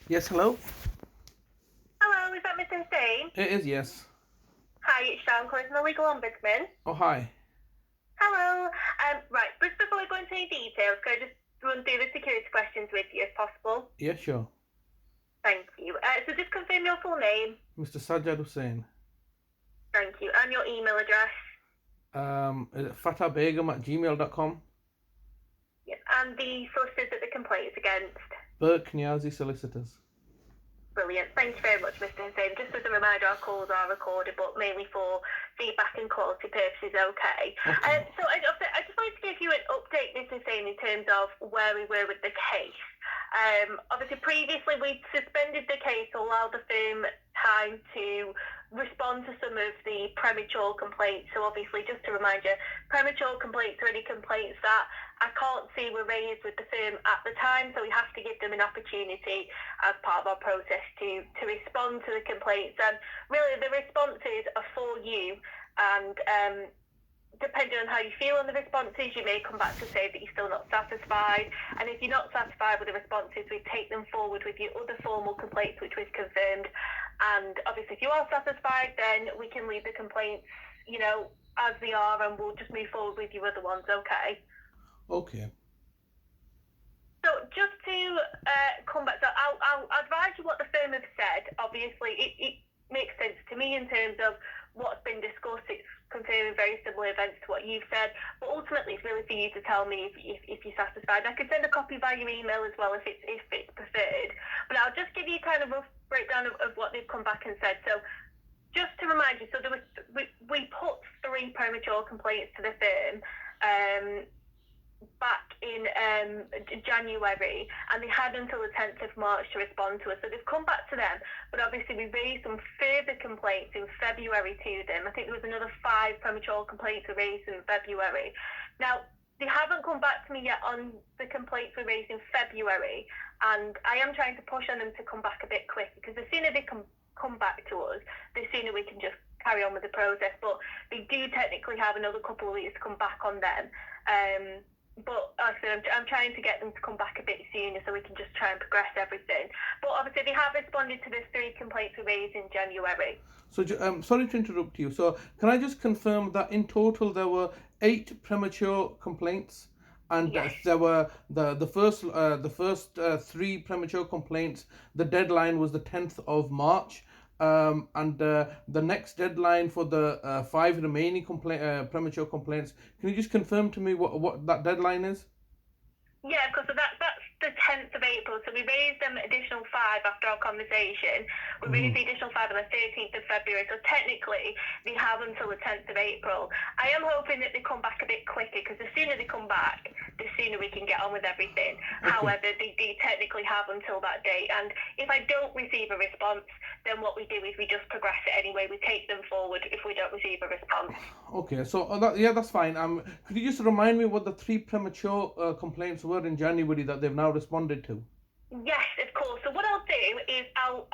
Yes, hello? Hello, is that Mr. Hussain? It is, yes. Hi, it's Sian calling from the Legal Ombudsman. Oh, hi. Hello. Right, just before we go into any details, can I just run through the security questions with you if possible? Yeah, sure. Thank you. So just confirm your full name. Mr. Sajjad Hussain. Thank you. And your email address. Fatabegum@gmail.com. Yes. And the solicitors that the complaint is against. Burke Niazi Solicitors. Brilliant. Thank you very much, Mr. Hussain. Just as a reminder, our calls are recorded, but mainly for feedback and quality purposes, okay. Okay. So I just wanted to give you an update, Mr. Hussain, in terms of where we were with the case. Obviously, previously we suspended the case to allow the firm time to respond to some of the premature complaints. So obviously, just to remind you, premature complaints are any complaints that I can't see were raised with the firm at the time, so we have to give them an opportunity as part of our process to respond to the complaints. And really, the responses are for you, and depending on how you feel on the responses, you may come back to say that you're still not satisfied. And if you're not satisfied with the responses, we take them forward with your other formal complaints, which we've confirmed. And obviously, if you are satisfied, then we can leave the complaints, as they are, and we'll just move forward with your other ones, okay? Okay. So just to come back, so I'll advise you what the firm have said. Obviously, it makes sense to me in terms of what's been discussed. It's confirming very similar events to what you've said, but ultimately it's really for you to tell me if you're satisfied. I can send a copy via your email as well if it's preferred, but I'll just give you kind of a rough breakdown of what they've come back and said. So just to remind you, so we put 3 premature complaints to the firm back in January, and they had until the 10th of March to respond to us. So they've come back to them, but obviously we raised some further complaints in February to them. I think there was another 5 premature complaints we raised in February. Now, they haven't come back to me yet on the complaints we raised in February, and I am trying to push on them to come back a bit quicker, because the sooner they come back to us, the sooner we can just carry on with the process. But they do technically have another couple of weeks to come back on them. But like I said, I'm trying to get them to come back a bit sooner so we can just try and progress everything. But obviously, they have responded to the 3 complaints we raised in January. So, sorry to interrupt you. So, can I just confirm that in total there were 8 premature complaints, and Yes. there were the first 3 premature complaints. The deadline was the 10th of March. And the next deadline for the 5 remaining premature complaints. Can you just confirm to me what that deadline is? Yeah, because that's the 10th of April. So we raised them additional 5 after our conversation. We raised the additional 5 on the 13th of February. So technically, they have until the 10th of April. I am hoping that they come back a bit quicker, because the sooner they come back, the sooner we can get on with everything. Okay. However, they technically have until that date. And if I don't receive a response, then what we do is we just progress it anyway. We take them forward if we don't receive a response. Okay, so that's fine. Could you just remind me what the 3 premature complaints were in January that they've now responded to? Yes, of course. So what I'll do is I'll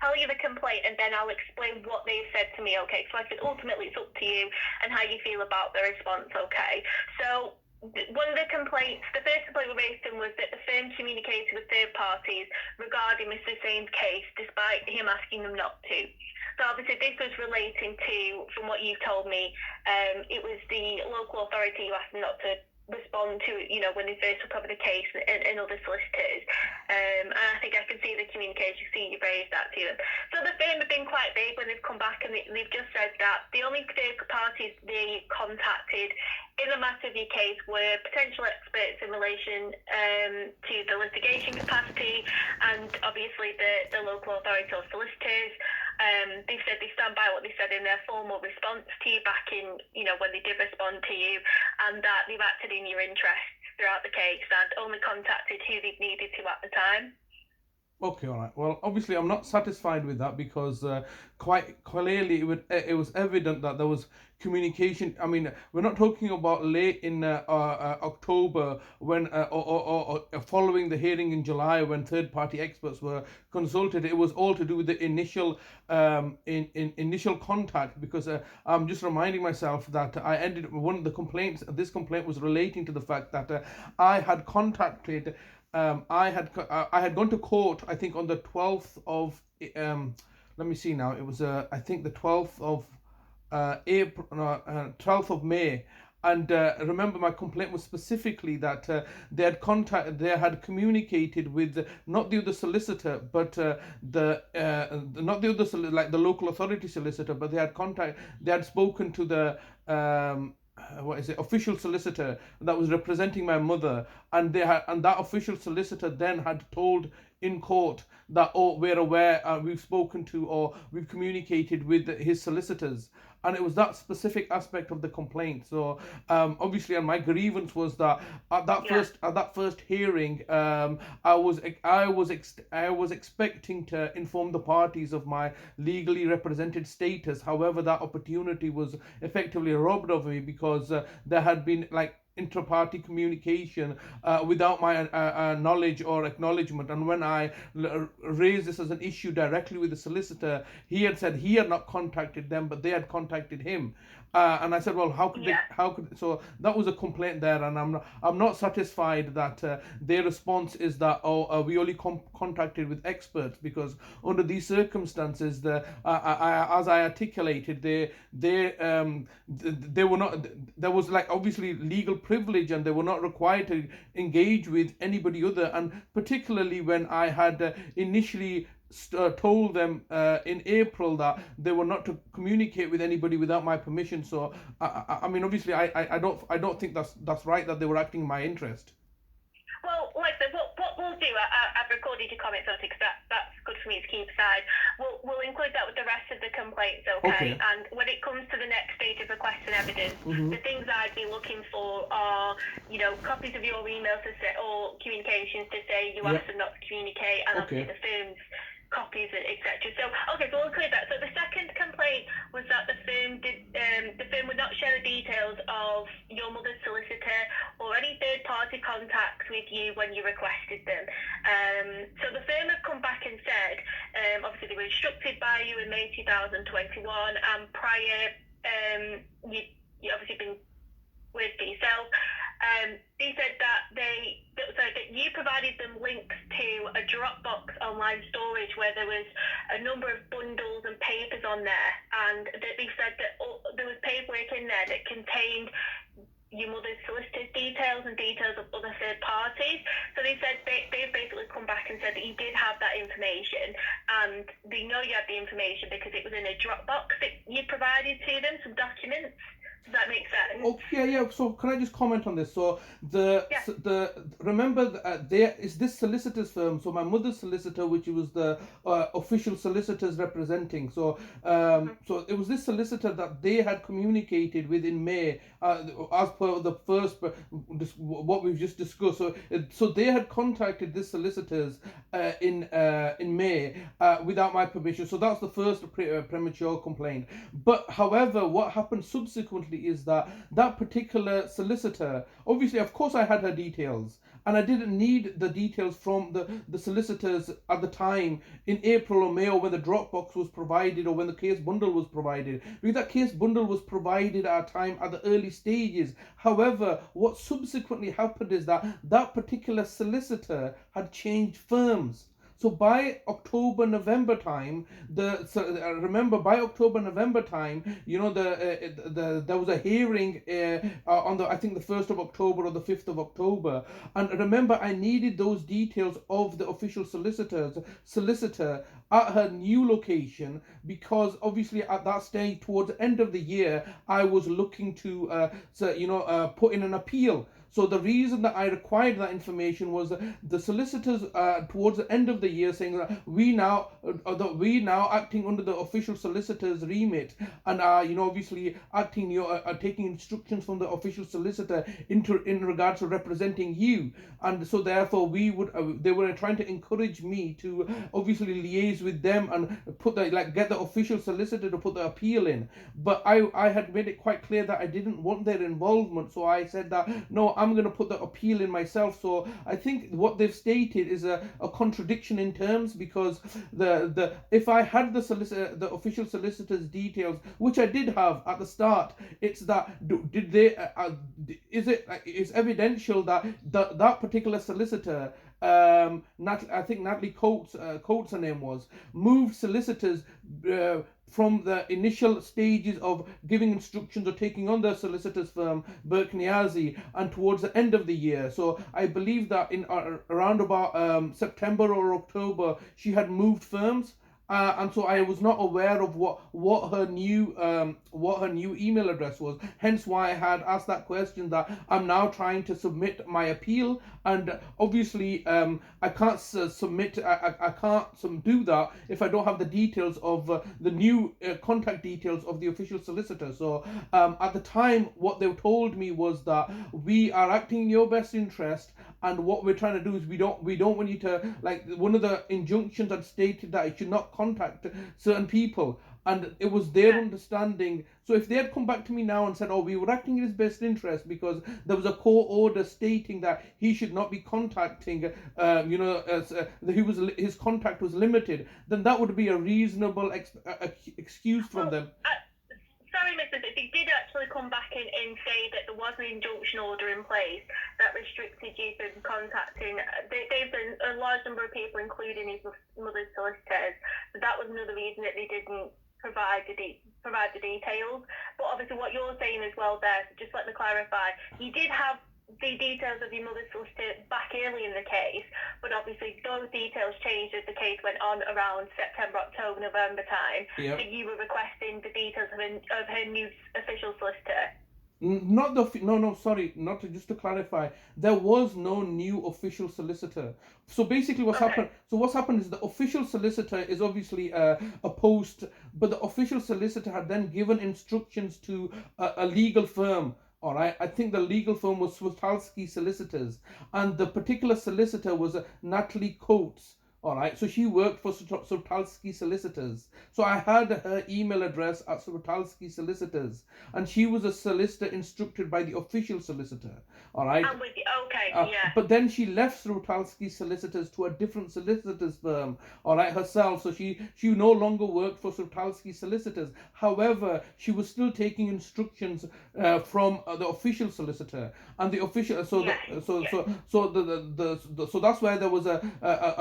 tell you the complaint, and then I'll explain what they've said to me, okay? So I said ultimately it's up to you and how you feel about the response, okay? So one of the complaints, the first complaint we raised him was that the firm communicated with third parties regarding Mr. Hussein's case, despite him asking them not to. So obviously this was relating to, from what you've told me, it was the local authority who asked them not to respond to, when they first took over the case, and other solicitors. And I think I can see the communication, see you've raised that to them. So the firm have been quite big when they've come back, and they've just said that the only third parties they contacted in the matter of your case were potential experts in relation to the litigation capacity, and obviously the local authority or solicitors. They've said they stand by what they said in their formal response to you back in, when they did respond to you, and that they've acted in your interests throughout the case and only contacted who they've needed to at the time. Okay, all right. Well, obviously, I'm not satisfied with that because quite clearly it was evident that there was communication. I mean, we're not talking about late in October when or following the hearing in July when third-party experts were consulted. It was all to do with the initial in initial contact because I'm just reminding myself that I ended one of the complaints. This complaint was relating to the fact that I had contacted I had gone to court. I think on the 12th of let me see now. It was I think the 12th of April, no, 12th of May. And remember, my complaint was specifically that they had communicated with not the other solicitor, but not the other like the local authority solicitor, but they had spoken to the what is it, official solicitor that was representing my mother, and that official solicitor then had told in court that, oh, we're aware, we've spoken to or we've communicated with his solicitors, and it was that specific aspect of the complaint. So obviously, and my grievance was that Yeah. at that first hearing, I was expecting to inform the parties of my legally represented status. However, that opportunity was effectively robbed of me because there had been like intra-party communication without my knowledge or acknowledgement. And when I raised this as an issue directly with the solicitor, he had said he had not contacted them, but they had contacted him. And I said, well, how could they? Yeah. How could so? That was a complaint there, and I'm not satisfied that their response is that, oh, we only contacted with experts, because under these circumstances, as I articulated, they were not. There was like obviously legal privilege, and they were not required to engage with anybody other. And particularly when I had initially told them in April that they were not to communicate with anybody without my permission. So I mean, obviously, I don't think that's right that they were acting in my interest. Well, like I said, what we'll do, I've recorded your comments, obviously, because that's good for me to keep aside. We'll include that with the rest of the complaints, okay? Okay. And when it comes to the next stage of request and evidence, Mm-hmm. the things I'd be looking for are, copies of your emails to say, or communications to say you asked Yep. them not to communicate, and obviously Okay. the firm's copies, etc. So, okay, so we'll include that. So the second complaint was that the firm would not share the details of your mother's solicitor or any third-party contacts with you when you requested them. So the firm have come back and said, obviously they were instructed by you in May 2021, and prior, you obviously been with for yourself. They said that that you provided them links to a Dropbox online storage where there was a number of bundles and papers on there, and that they said that there was paperwork in there that contained your mother's solicitor's details and details of other third parties. So they said they've basically come back and said that you did have that information, and they know you had the information because it was in a Dropbox that you provided to them, some documents. Does that make sense? Oh, yeah, yeah. So can I just comment on this? So the Yeah. remember there is this solicitor's firm. So my mother's solicitor, which was the official solicitors representing. So so it was this solicitor that they had communicated with in May, as per the first what we've just discussed. So so they had contacted this solicitors in May without my permission. So that's the first premature complaint. But however, what happened subsequently is that that particular solicitor, obviously, of course, I had her details, and I didn't need the details from the solicitors at the time in April or May, or when the Dropbox was provided, or when the case bundle was provided, because that case bundle was provided at a time at the early stages. However, what subsequently happened is that that particular solicitor had changed firms. So by October November time, remember by October November time, you know there was a hearing on the, I think, the 1st of October or the 5th of October, and remember I needed those details of the official solicitor at her new location, because obviously at that stage towards the end of the year I was looking to put in an appeal. So the reason that I required that information was the solicitors towards the end of the year saying that we now acting under the official solicitor's remit and are obviously acting taking instructions from the official solicitor in regards to representing you, and so therefore they were trying to encourage me to obviously liaise with them and get the official solicitor to put the appeal in. But I had made it quite clear that I didn't want their involvement, so I said that no, I'm going to put the appeal in myself. So I think what they've stated is a contradiction in terms, because the if I had the official solicitor's details, which I did have at the start, it's that did they it's evidential that that particular solicitor, I think Natalie Coates her name was, moved solicitors from the initial stages of giving instructions or taking on the solicitor's firm, Burke Niazi, and towards the end of the year. So I believe that in around about September or October, she had moved firms. And so I was not aware of what her new email address was. Hence why I had asked that question. That I'm now trying to submit my appeal, and obviously I can't submit. I can't do that if I don't have the details of the new contact details of the official solicitor. So at the time, what they told me was that we are acting in your best interest. And what we're trying to do is we don't want you to, like, one of the injunctions had stated that I should not contact certain people, and it was their understanding. So if they had come back to me now and said, oh, we were acting in his best interest because there was a court order stating that he should not be contacting, his contact was limited, then that would be a reasonable excuse from them. Sorry, Mr. If he did actually come back and say that there was an injunction order in place that restricted you from contacting, they've been a large number of people, including his mother's solicitors. So that was another reason that they didn't provide the details. But obviously, what you're saying as well there, so just let me clarify, you did have the details of your mother's solicitor back early in the case, but obviously those details changed as the case went on around September, October, November time. Yep. So you were requesting the details of her new official solicitor. Just to clarify, there was no new official solicitor. So basically what's happened is the official solicitor is obviously a post, but the official solicitor had then given instructions to a legal firm. All right, I think the legal firm was Switalski Solicitors, and the particular solicitor was Natalie Coates. All right, so she worked for Switalski Solicitors. So I had her email address at Switalski Solicitors, and she was a solicitor instructed by the official solicitor. All right. I'm with you. Okay, yeah. But then she left Switalski Solicitors to a different solicitor's firm. All right, herself. So she no longer worked for Switalski Solicitors. However, she was still taking instructions from the official solicitor, and the official. So that's where there was a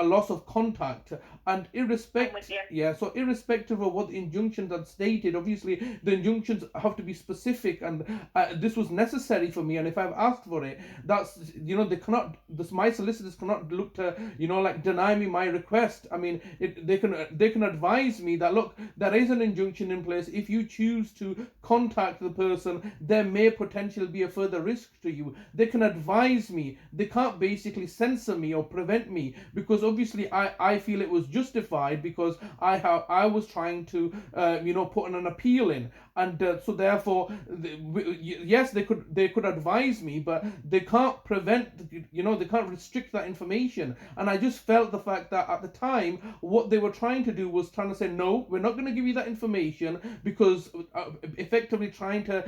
loss of contact, and irrespective of what the injunctions had stated, obviously the injunctions have to be specific, and this was necessary for me. And if I've asked for it, that's my solicitors cannot look to deny me my request. I mean, they can advise me that, look, there is an injunction in place. If you choose to contact the person, there may potentially be a further risk to you. They can advise me. They can't basically censor me or prevent me, because obviously I feel it was justified, because I was trying to put an appeal in, and so therefore yes, they could advise me, but they can't prevent, they can't restrict that information. And I just felt the fact that at the time what they were trying to do was trying to say, no, we're not going to give you that information, because effectively trying to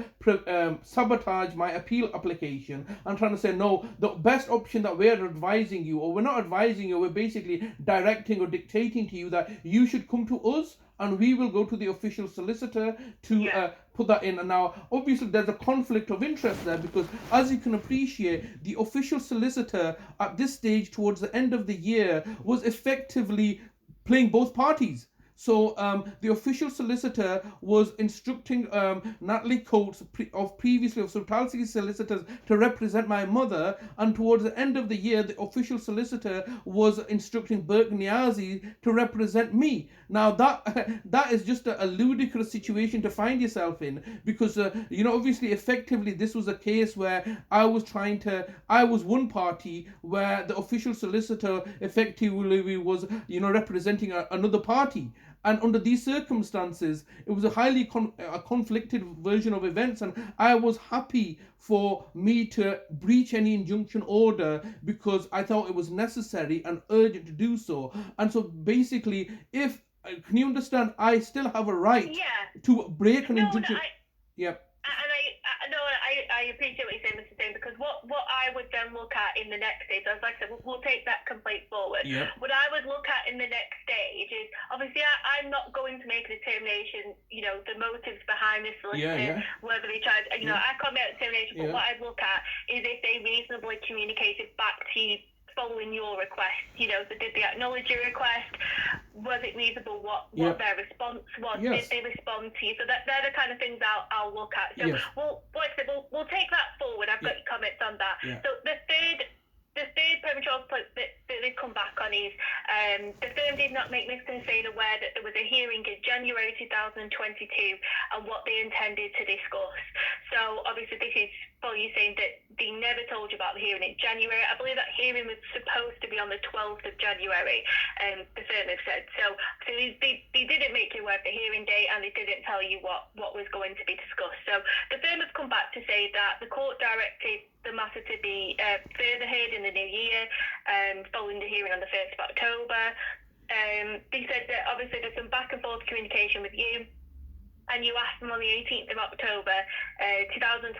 sabotage my appeal application, and trying to say, no, the best option that we're advising you, or we're not advising you, we're basically directing or dictating to you that you should come to us, and we will go to the official solicitor to put that in. And now, obviously, there's a conflict of interest there, because as you can appreciate, the official solicitor at this stage, towards the end of the year, was effectively playing both parties. So the official solicitor was instructing Natalie Coates of previously of Sultan's solicitors to represent my mother, and towards the end of the year, the official solicitor was instructing Burke Niazi to represent me. Now that that is just a ludicrous situation to find yourself in, because obviously effectively this was a case where I was one party where the official solicitor effectively was representing another party. And under these circumstances, it was a highly conflicted version of events, and I was happy for me to breach any injunction order because I thought it was necessary and urgent to do so. And so basically, if can you understand, I still have a right to break an injunction. Yeah. And I appreciate what you're saying, Mr. Dane, because what I would then look at in the next stage, as I said, we'll take that complaint forward. Yeah. What I would look at in the next stage is, obviously, I'm not going to make a determination, the motives behind this solicitor, whether they tried, I can't make a determination, but what I'd look at is if they reasonably communicated back to you following your request, so did they acknowledge your request? Was it reasonable what their response was? Yes. Did they respond to you? So they're the kind of things I'll look at. So we'll take that forward. I've got your comments on that. Yeah. So the third premature point that they've come back on is the firm did not make Mr. Hussain aware that there was a hearing in January 2022 and what they intended to discuss. So obviously this is for you saying that they never told you about the hearing in January. I believe that hearing was supposed to be on the 12th of January, the firm have said. So they didn't make you aware of the hearing date, and they didn't tell you what was going to be discussed. So the firm have come back to say that the court directed the matter to be further heard in the new year, following the hearing on the 1st of October. They said that obviously there's some back and forth communication with you, and you asked them on the 18th of October 2021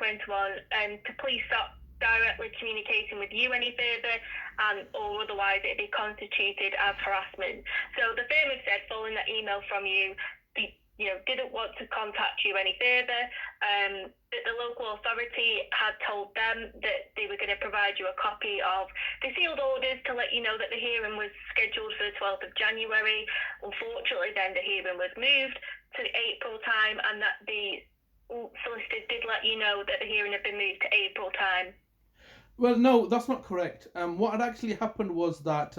to please stop directly communicating with you any further, and or otherwise it be constituted as harassment. So the firm have said, following that email from you, they didn't want to contact you any further, that the local authority had told them that they were going to provide you a copy of the sealed orders to let you know that the hearing was scheduled for the 12th of January. Unfortunately, then the hearing was moved to April time, and that the solicitors did let you know that the hearing had been moved to April time. Well, no, that's not correct. What had actually happened was that,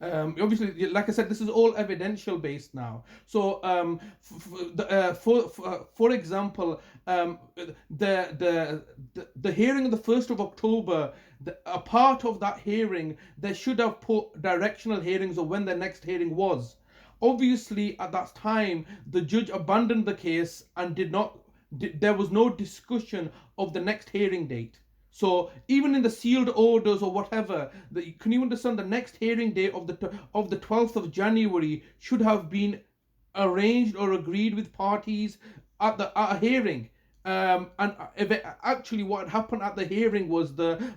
obviously, like I said, this is all evidential based now. So, for example, the hearing on the 1st of October, a part of that hearing, they should have put directional hearings of when the next hearing was. Obviously, at that time, the judge abandoned the case and there was no discussion of the next hearing date. So even in the sealed orders or whatever, can you understand, the next hearing date of the 12th of January should have been arranged or agreed with parties at a hearing. Actually what happened at the hearing was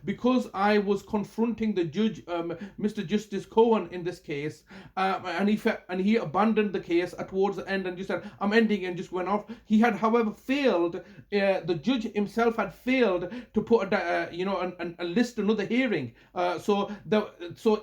because I was confronting the judge, Mr. Justice Cohen in this case, and he abandoned the case towards the end and just said, I'm ending, and just went off. He had, however, failed. The judge himself had failed to put a list another hearing. So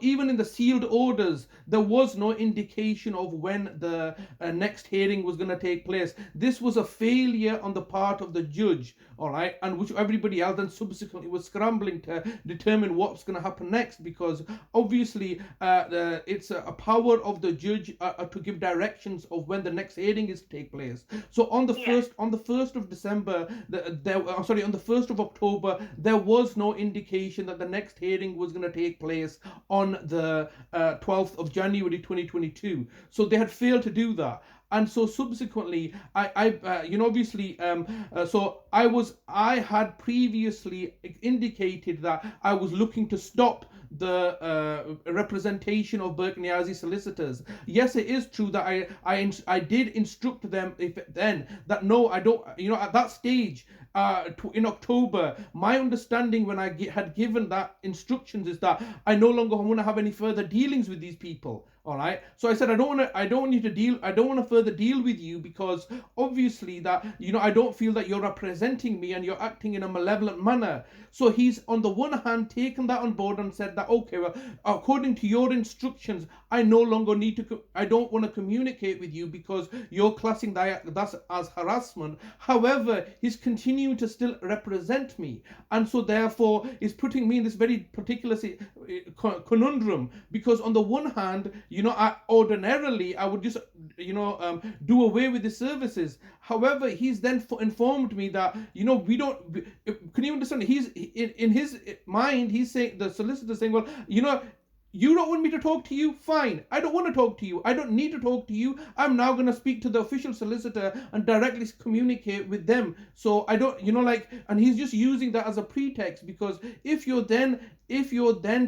even in the sealed orders, there was no indication of when the next hearing was going to take place. This was a failure on the part of the judge, all right, and which everybody else then subsequently was scrambling to determine what's going to happen next, because obviously it's a power of the judge to give directions of when the next hearing is to take place. So on the first of December, on the 1st of October, there was no indication that the next hearing was going to take place on the 12th of January 2022. So they had failed to do that. And so subsequently, I had previously indicated that I was looking to stop the representation of Burke Niazi solicitors. Yes, it is true that I did instruct them that no, I don't. At that stage, in October, my understanding when I had given that instructions is that I no longer want to have any further dealings with these people. All right. So I said, I don't want you to deal. I don't want to further deal with you because obviously that I don't feel that you're representing me and you're acting in a malevolent manner. So he's on the one hand taken that on board and said that okay, well, according to your instructions, I no longer need to. I don't want to communicate with you because you're classing that as harassment. However, he's continuing to still represent me, and so therefore is putting me in this very particular conundrum because on the one hand, I ordinarily I would just do away with the services. However, he's then informed me that we don't. Can you understand? He's in his mind. He's saying, the solicitor saying, well, you don't want me to talk to you? Fine. I don't want to talk to you. I don't need to talk to you. I'm now going to speak to the official solicitor and directly communicate with them. So I don't, and he's just using that as a pretext because if you're then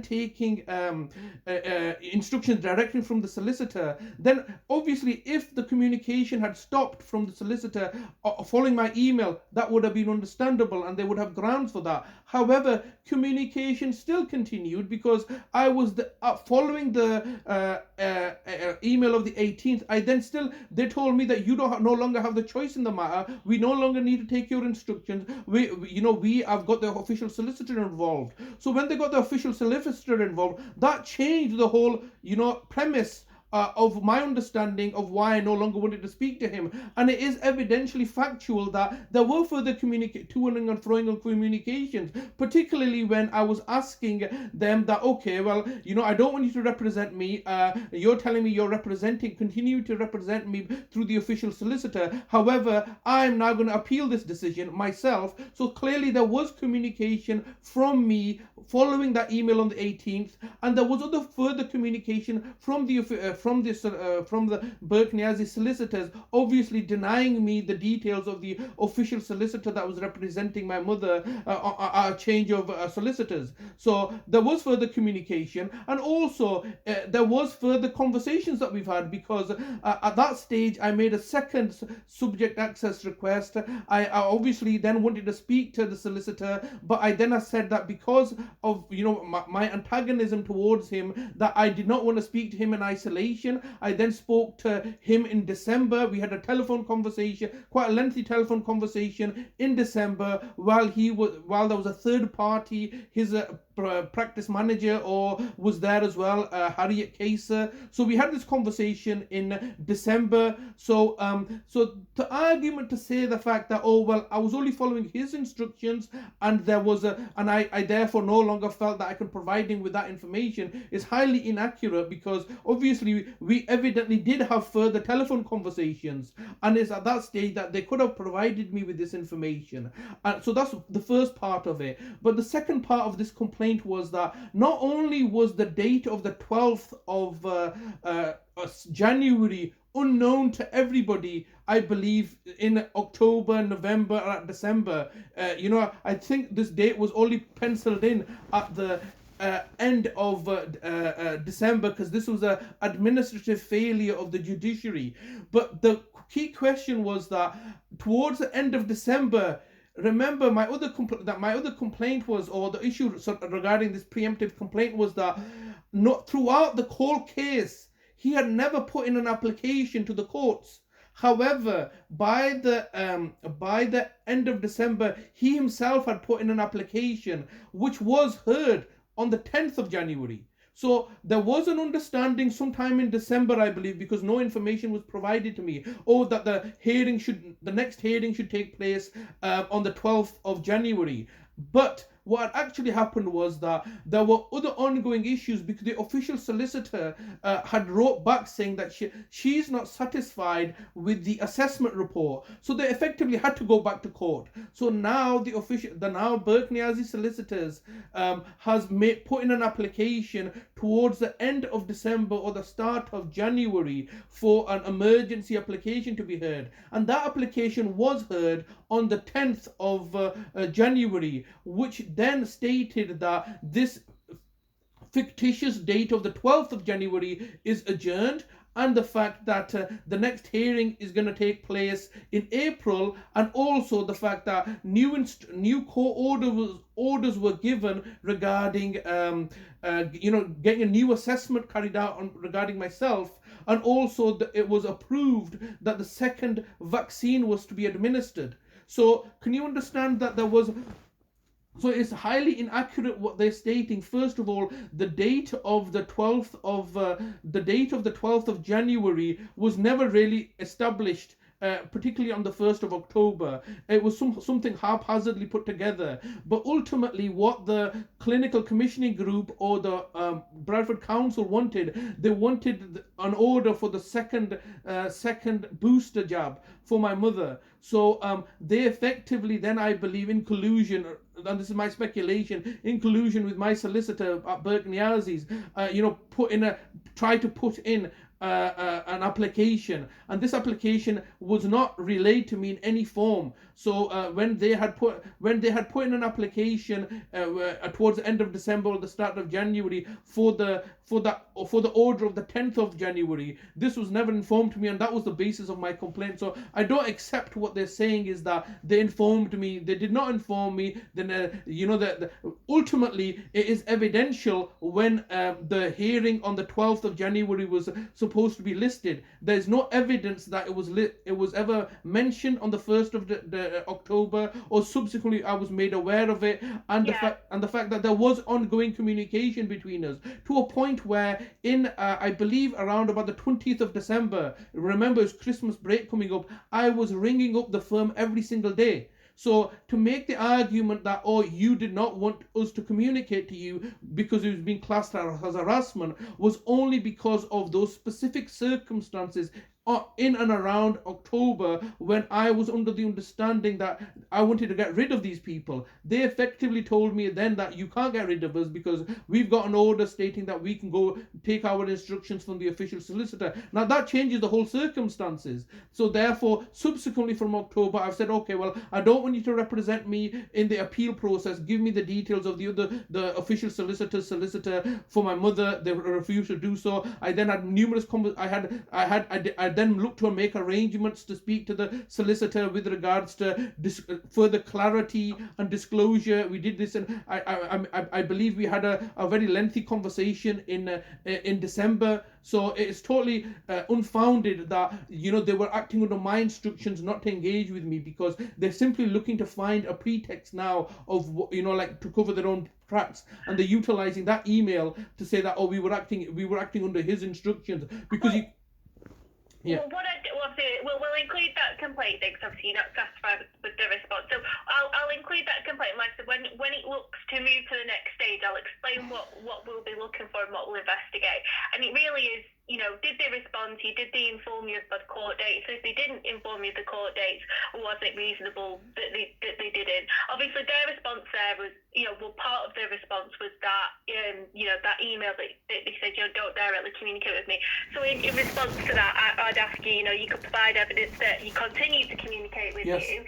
taking instructions directly from the solicitor, then obviously if the communication had stopped from the solicitor following my email, that would have been understandable and they would have grounds for that. However, communication still continued because I was following the email of the 18th. They told me that you no longer have the choice in the matter. We no longer need to take your instructions. We have got the official solicitor involved. So when they got the official solicitor involved, that changed the whole premise of my understanding of why I no longer wanted to speak to him. And it is evidentially factual that there were further toing and throwing on communications, particularly when I was asking them that, okay, well, I don't want you to represent me. You're telling me you're continue to represent me through the official solicitor. However, I'm now going to appeal this decision myself. So clearly there was communication from me following that email on the 18th, and there was other further communication from the Burke Niazi solicitors, obviously denying me the details of the official solicitor that was representing my mother, a change of solicitors. So there was further communication, and also there was further conversations that we've had because at that stage I made a second subject access request. I obviously then wanted to speak to the solicitor, but I said that because of my antagonism towards him, that I did not want to speak to him in isolation. I then spoke to him in December. We had a telephone conversation, quite a lengthy telephone conversation in December, while there was a third party, his practice manager was there as well, Harriet Kaser. So we had this conversation in December. So the argument to say the fact that I was only following his instructions and I therefore no longer felt that I could provide him with that information is highly inaccurate because obviously we evidently did have further telephone conversations, and it's at that stage that they could have provided me with this information. And so that's the first part of it. But the second part of this complaint was that not only was the date of the 12th of January unknown to everybody, I believe in October, November, or December. I think this date was only penciled in at the end of December because this was an administrative failure of the judiciary. But the key question was that towards the end of December, remember my other complaint was, or the issue regarding this preemptive complaint was that throughout the whole case, he had never put in an application to the courts. However, by the end of December, he himself had put in an application which was heard on the 10th of January. So there was an understanding sometime in December, I believe, because no information was provided to me, that the next hearing should take place on the 12th of January. But what actually happened was that there were other ongoing issues because the official solicitor had wrote back saying that she's not satisfied with the assessment report. So they effectively had to go back to court. So now the Burke Niazi solicitors has put in an application towards the end of December or the start of January for an emergency application to be heard. And that application was heard on the 10th of January, which then stated that this fictitious date of the 12th of January is adjourned and the fact that the next hearing is going to take place in April, and also the fact that new court orders were given regarding getting a new assessment carried out regarding myself, and also it was approved that the second vaccine was to be administered. So can you understand that there was, so it's highly inaccurate what they're stating. First of all, the date of the 12th of January was never really established. Particularly on the 1st of October, it was something haphazardly put together. But ultimately, what the clinical commissioning group or the Bradford Council wanted, they wanted an order for the second booster jab for my mother. So they effectively then, I believe, in collusion, and this is my speculation, in collusion with my solicitor at Burke Niazi's, try to put in an application, and this application was not relayed to me in any form. So when they had put in an application towards the end of December or the start of January for the order of the 10th of January, this was never informed to me, and that was the basis of my complaint. So I don't accept what they're saying is that they informed me. They did not inform me. Then that ultimately it is evidential when the hearing on the 12th of January was supposed to be listed. There's no evidence that it was ever mentioned on the 1st of October, or subsequently I was made aware of it, and the fact that there was ongoing communication between us to a point where in I believe around about the 20th of December, remember it's Christmas break coming up, I was ringing up the firm every single day. So to make the argument that, oh, you did not want us to communicate to you because it was being classed as harassment, was only because of those specific circumstances in and around October, when I was under the understanding that I wanted to get rid of these people. They effectively told me then that you can't get rid of us because we've got an order stating that we can go take our instructions from the official solicitor. Now that changes the whole circumstances. So therefore, subsequently from October, I've said, okay, well, I don't want you to represent me in the appeal process. Give me the details of the official solicitor for my mother. They refused to do so. I then had numerous I then looked to make arrangements to speak to the solicitor with regards to further clarity and disclosure. We did this, and I believe we had a very lengthy conversation in December. So it's totally unfounded that they were acting under my instructions not to engage with me, because they're simply looking to find a pretext now of to cover their own tracks, and they're utilizing that email to say that, oh, we were acting under his instructions because he. Yeah. Well, what we'll include that complaint then, because obviously you're not satisfied with the response. So I'll include that complaint. Like I said, when it looks to move to the next stage, I'll explain what we'll be looking for and what we'll investigate. And it really is, did they respond to you? Did they inform you of the court dates? So if they didn't inform you of the court dates, was it reasonable that they didn't? Obviously, their response there was, part of their response was that, that email that they said, don't directly communicate with me. So in response to that, I'd ask you, you could provide evidence that you continue to communicate with yes. you.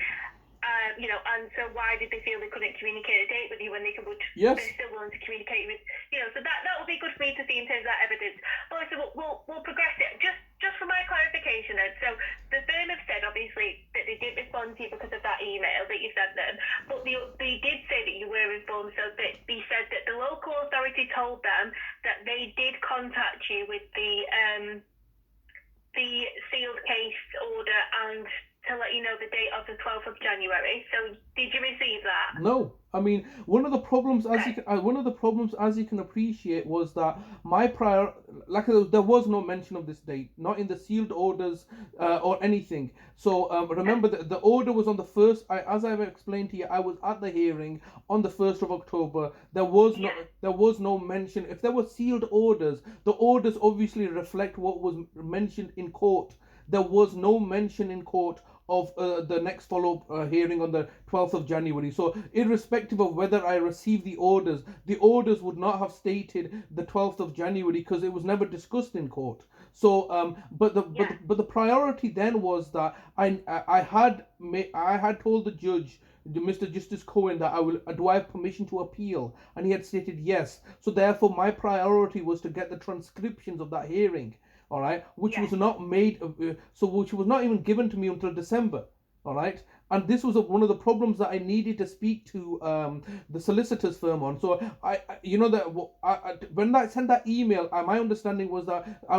And so why did they feel they couldn't communicate a date with you when they yes. they're still willing to communicate with, so that would be good for me to see in terms of that evidence. But so we'll progress it. Just for my clarification then, so the firm have said obviously that they did respond to you because of that email that you sent them, but they did say that you were informed, so that they said that the local authority told them that they did contact you with the sealed case order and to let you know the date of the 12th of January. So did you receive that? No. I mean, one of the problems, as you can appreciate, was that there was no mention of this date, not in the sealed orders or anything. So remember that the order was on the 1st. As I've explained to you, I was at the hearing on the 1st of October. There was no mention. If there were sealed orders, the orders obviously reflect what was mentioned in court. There was no mention in court of the next follow-up hearing on the 12th of January. So irrespective of whether I received the orders would not have stated the 12th of January because it was never discussed in court. So but the priority then was that I had told the judge, Mr. Justice Cohen, that do I have permission to appeal? And he had stated yes. So therefore my priority was to get the transcriptions of that hearing. all right, which Yes. was not made, which was not even given to me until December, all right. And this was one of the problems that I needed to speak to the solicitors firm on. So you know that when I sent that email, my understanding was that I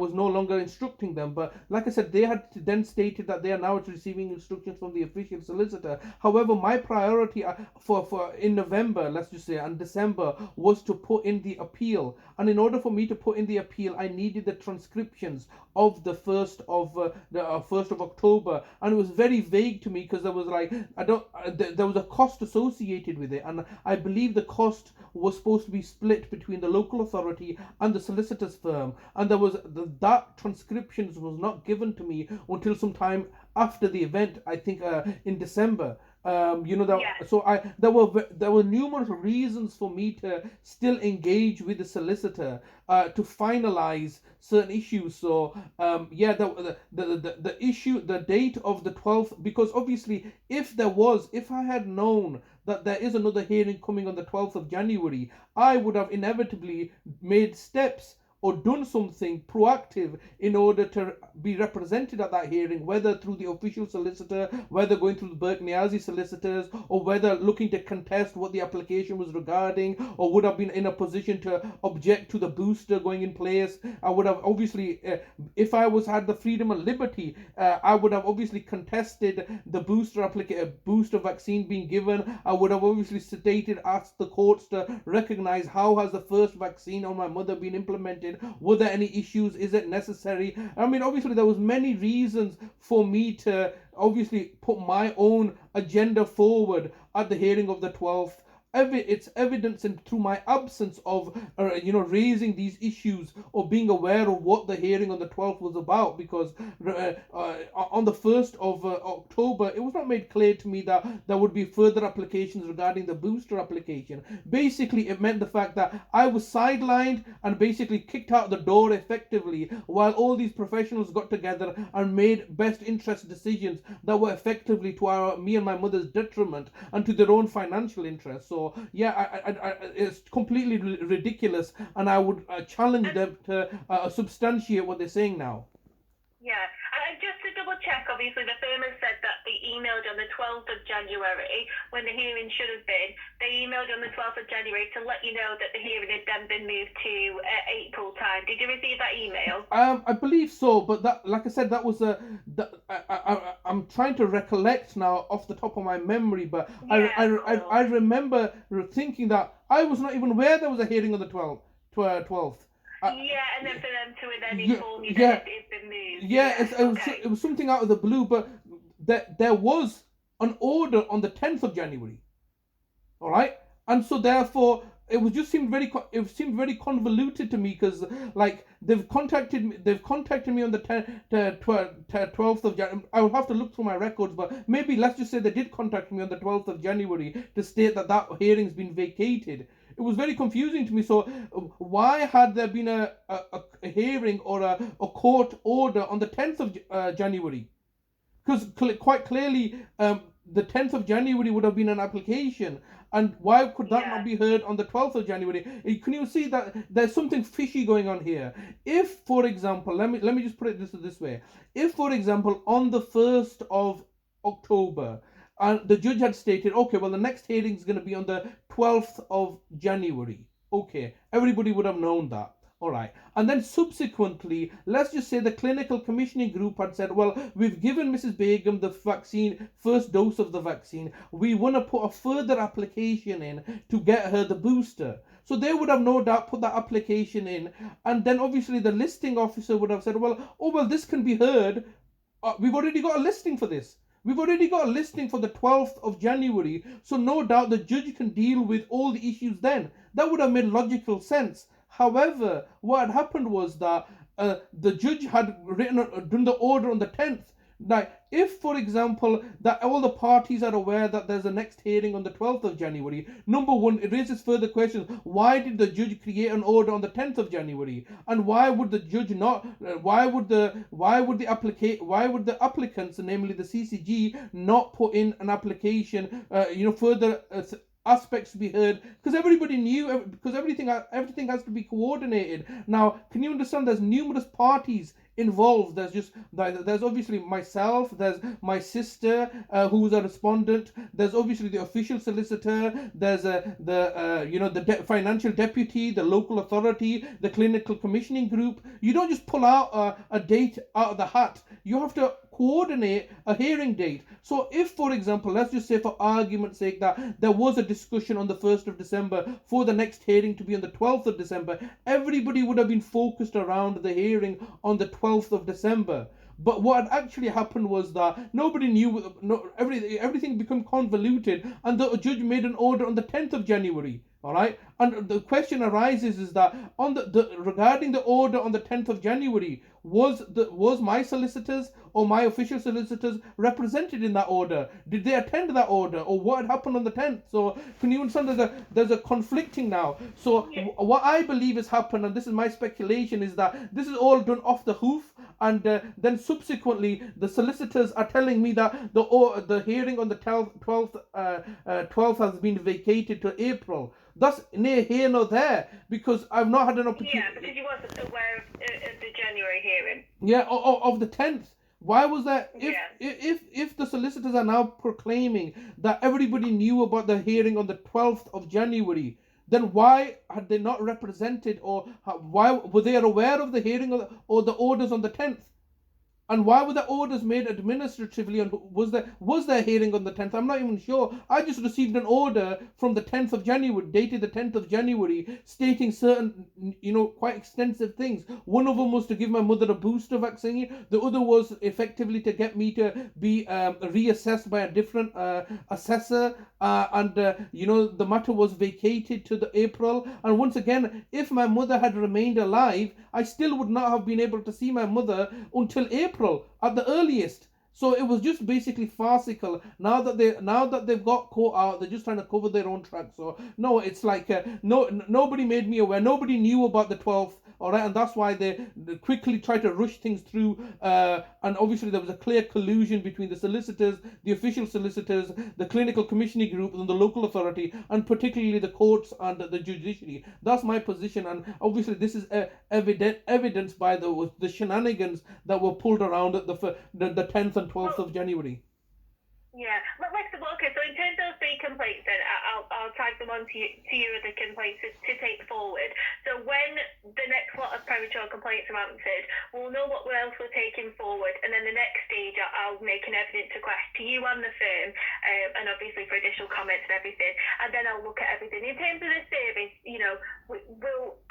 was no longer instructing them. But like I said, they had then stated that they are now receiving instructions from the official solicitor. However, my priority for in November, let's just say, and December was to put in the appeal. And in order for me to put in the appeal, I needed the transcriptions of the 1st of October, and it was very vague to me because there was like there was a cost associated with it, and I believe the cost was supposed to be split between the local authority and the solicitor's firm, and there was that transcriptions was not given to me until some time after the event, I think in December. Yes. So there were numerous reasons for me to still engage with the solicitor to finalize certain issues. So the issue, the date of the 12th, because obviously if I had known that there is another hearing coming on the 12th of January, I would have inevitably made steps or done something proactive in order to be represented at that hearing, whether through the official solicitor, whether going through the Burke-Niazi solicitors, or whether looking to contest what the application was regarding, or would have been in a position to object to the booster going in place. I would have obviously, if I had the freedom and liberty, I would have obviously contested the booster vaccine being given. I would have obviously asked the courts to recognize how has the first vaccine on my mother been implemented. Were there any issues? Is it necessary? I mean, obviously there was many reasons for me to obviously put my own agenda forward at the hearing of the 12th. It's evidence through my absence of raising these issues or being aware of what the hearing on the 12th was about, because on the 1st of October it was not made clear to me that there would be further applications regarding the booster application. Basically it meant the fact that I was sidelined and basically kicked out the door effectively, while all these professionals got together and made best interest decisions that were effectively to me and my mother's detriment and to their own financial interests. So it's completely ridiculous, and I would challenge them to substantiate what they're saying now. Yeah, and just to double check, obviously the firm has said that they emailed on the 12th of January when the hearing should have been. They emailed on the 12th of January to let you know that the hearing had then been moved to April time. Did you receive that email? I believe so, but that, like I said, that was I'm trying to recollect now off the top of my memory, but I remember thinking that I was not even aware there was a hearing on the 12th. And then for them to then inform you that it's been moved. It was something out of the blue, but there was an order on the 10th of January. All right, and so therefore it seemed very convoluted to me, because like they've contacted me on the 12th of January. I will have to look through my records, but maybe let's just say they did contact me on the 12th of January to state that hearing's been vacated. It was very confusing to me. So why had there been a hearing or a court order on the 10th of January? Because quite clearly the 10th of January would have been an application, and why could that not be heard on the 12th of January? Can you see that there's something fishy going on here? If, for example, let me just put it this way. If, for example, on the 1st of October, and the judge had stated, okay, well, the next hearing is going to be on the 12th of January. Okay, everybody would have known that. All right. And then subsequently, let's just say the clinical commissioning group had said, well, we've given Mrs. Begum the vaccine, first dose of the vaccine. We want to put a further application in to get her the booster. So they would have no doubt put that application in. And then obviously the listing officer would have said, well, this can be heard. We've already got a listing for this. We've already got a listing for the 12th of January. So no doubt the judge can deal with all the issues then. That would have made logical sense. However, what had happened was that the judge had done the order on the 10th. Now, if, for example, that all the parties are aware that there's a next hearing on the 12th of January, number one, it raises further questions. Why did the judge create an order on the 10th of January? And why would the judge not? Why would the applicants, namely the CCG, not put in an application? Further aspects to be heard, because everybody knew, because everything has to be coordinated. Now, can you understand? There's numerous parties involved. There's obviously myself, there's my sister, who's a respondent, there's obviously the official solicitor, there's the financial deputy, the local authority, the clinical commissioning group. You don't just pull out a date out of the hat. You have to coordinate a hearing date. So if, for example, let's just say for argument's sake that there was a discussion on the 1st of December for the next hearing to be on the 12th of December, everybody would have been focused around the hearing on the 12th of December. But what had actually happened was that nobody knew, everything became convoluted, and the judge made an order on the 10th of January. All right, and the question arises is that on regarding the order on the 10th of January, was my solicitors or my official solicitors represented in that order? Did they attend that order, or what had happened on the 10th? So can you understand? There's a conflicting now. So what I believe has happened, and this is my speculation, is that this is all done off the hoof, and then subsequently the solicitors are telling me that the hearing on the 12th has been vacated to April. That's neither here nor there, because I've not had an opportunity. Yeah, because you wasn't aware of the January hearing. Yeah, of the 10th. Why was that? If the solicitors are now proclaiming that everybody knew about the hearing on the 12th of January, then why had they not represented, or why were they aware of the hearing or the orders on the 10th? And why were the orders made administratively? And was there hearing on the 10th? I'm not even sure. I just received an order from the 10th of January, dated the 10th of January, stating certain, quite extensive things. One of them was to give my mother a booster vaccine. The other was effectively to get me to be reassessed by a different assessor. The matter was vacated to the April. And once again, if my mother had remained alive, I still would not have been able to see my mother until April at the earliest. So it was just basically farcical. Now that they've got caught out, they're just trying to cover their own tracks. So no, it's like nobody made me aware. Nobody knew about the 12th. All right, and that's why they quickly try to rush things through. And obviously there was a clear collusion between the solicitors, the official solicitors, the clinical commissioning group, and the local authority, and particularly the courts and the judiciary. That's my position, and obviously this is evidenced by the shenanigans that were pulled around at the 10th and 12th of January. Yeah, okay. So in terms of the complaints, then I'll tag them on to you as the complaints to take forward. So when the next lot of premature complaints are answered, we'll know what else we're taking forward, and then the next stage I'll make an evidence request to you and the firm, and obviously for additional comments and everything, and then I'll look at everything. In terms of the service,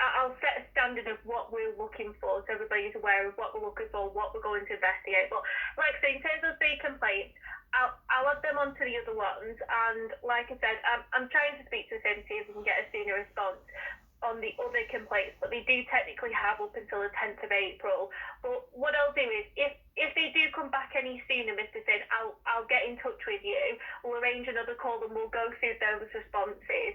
I'll set a standard of what we're looking for, so everybody's aware of what we're looking for, what we're going to investigate. But like I say, in terms of the complaints, I'll add them onto the other ones, and like I said, I'm trying to speak to the firm to see if we can get a sooner response on the other complaints, but they do technically have up until the 10th of April. But what I'll do is, if they do come back any sooner, Mr. Sian, I'll get in touch with you. We'll arrange another call and we'll go through those responses.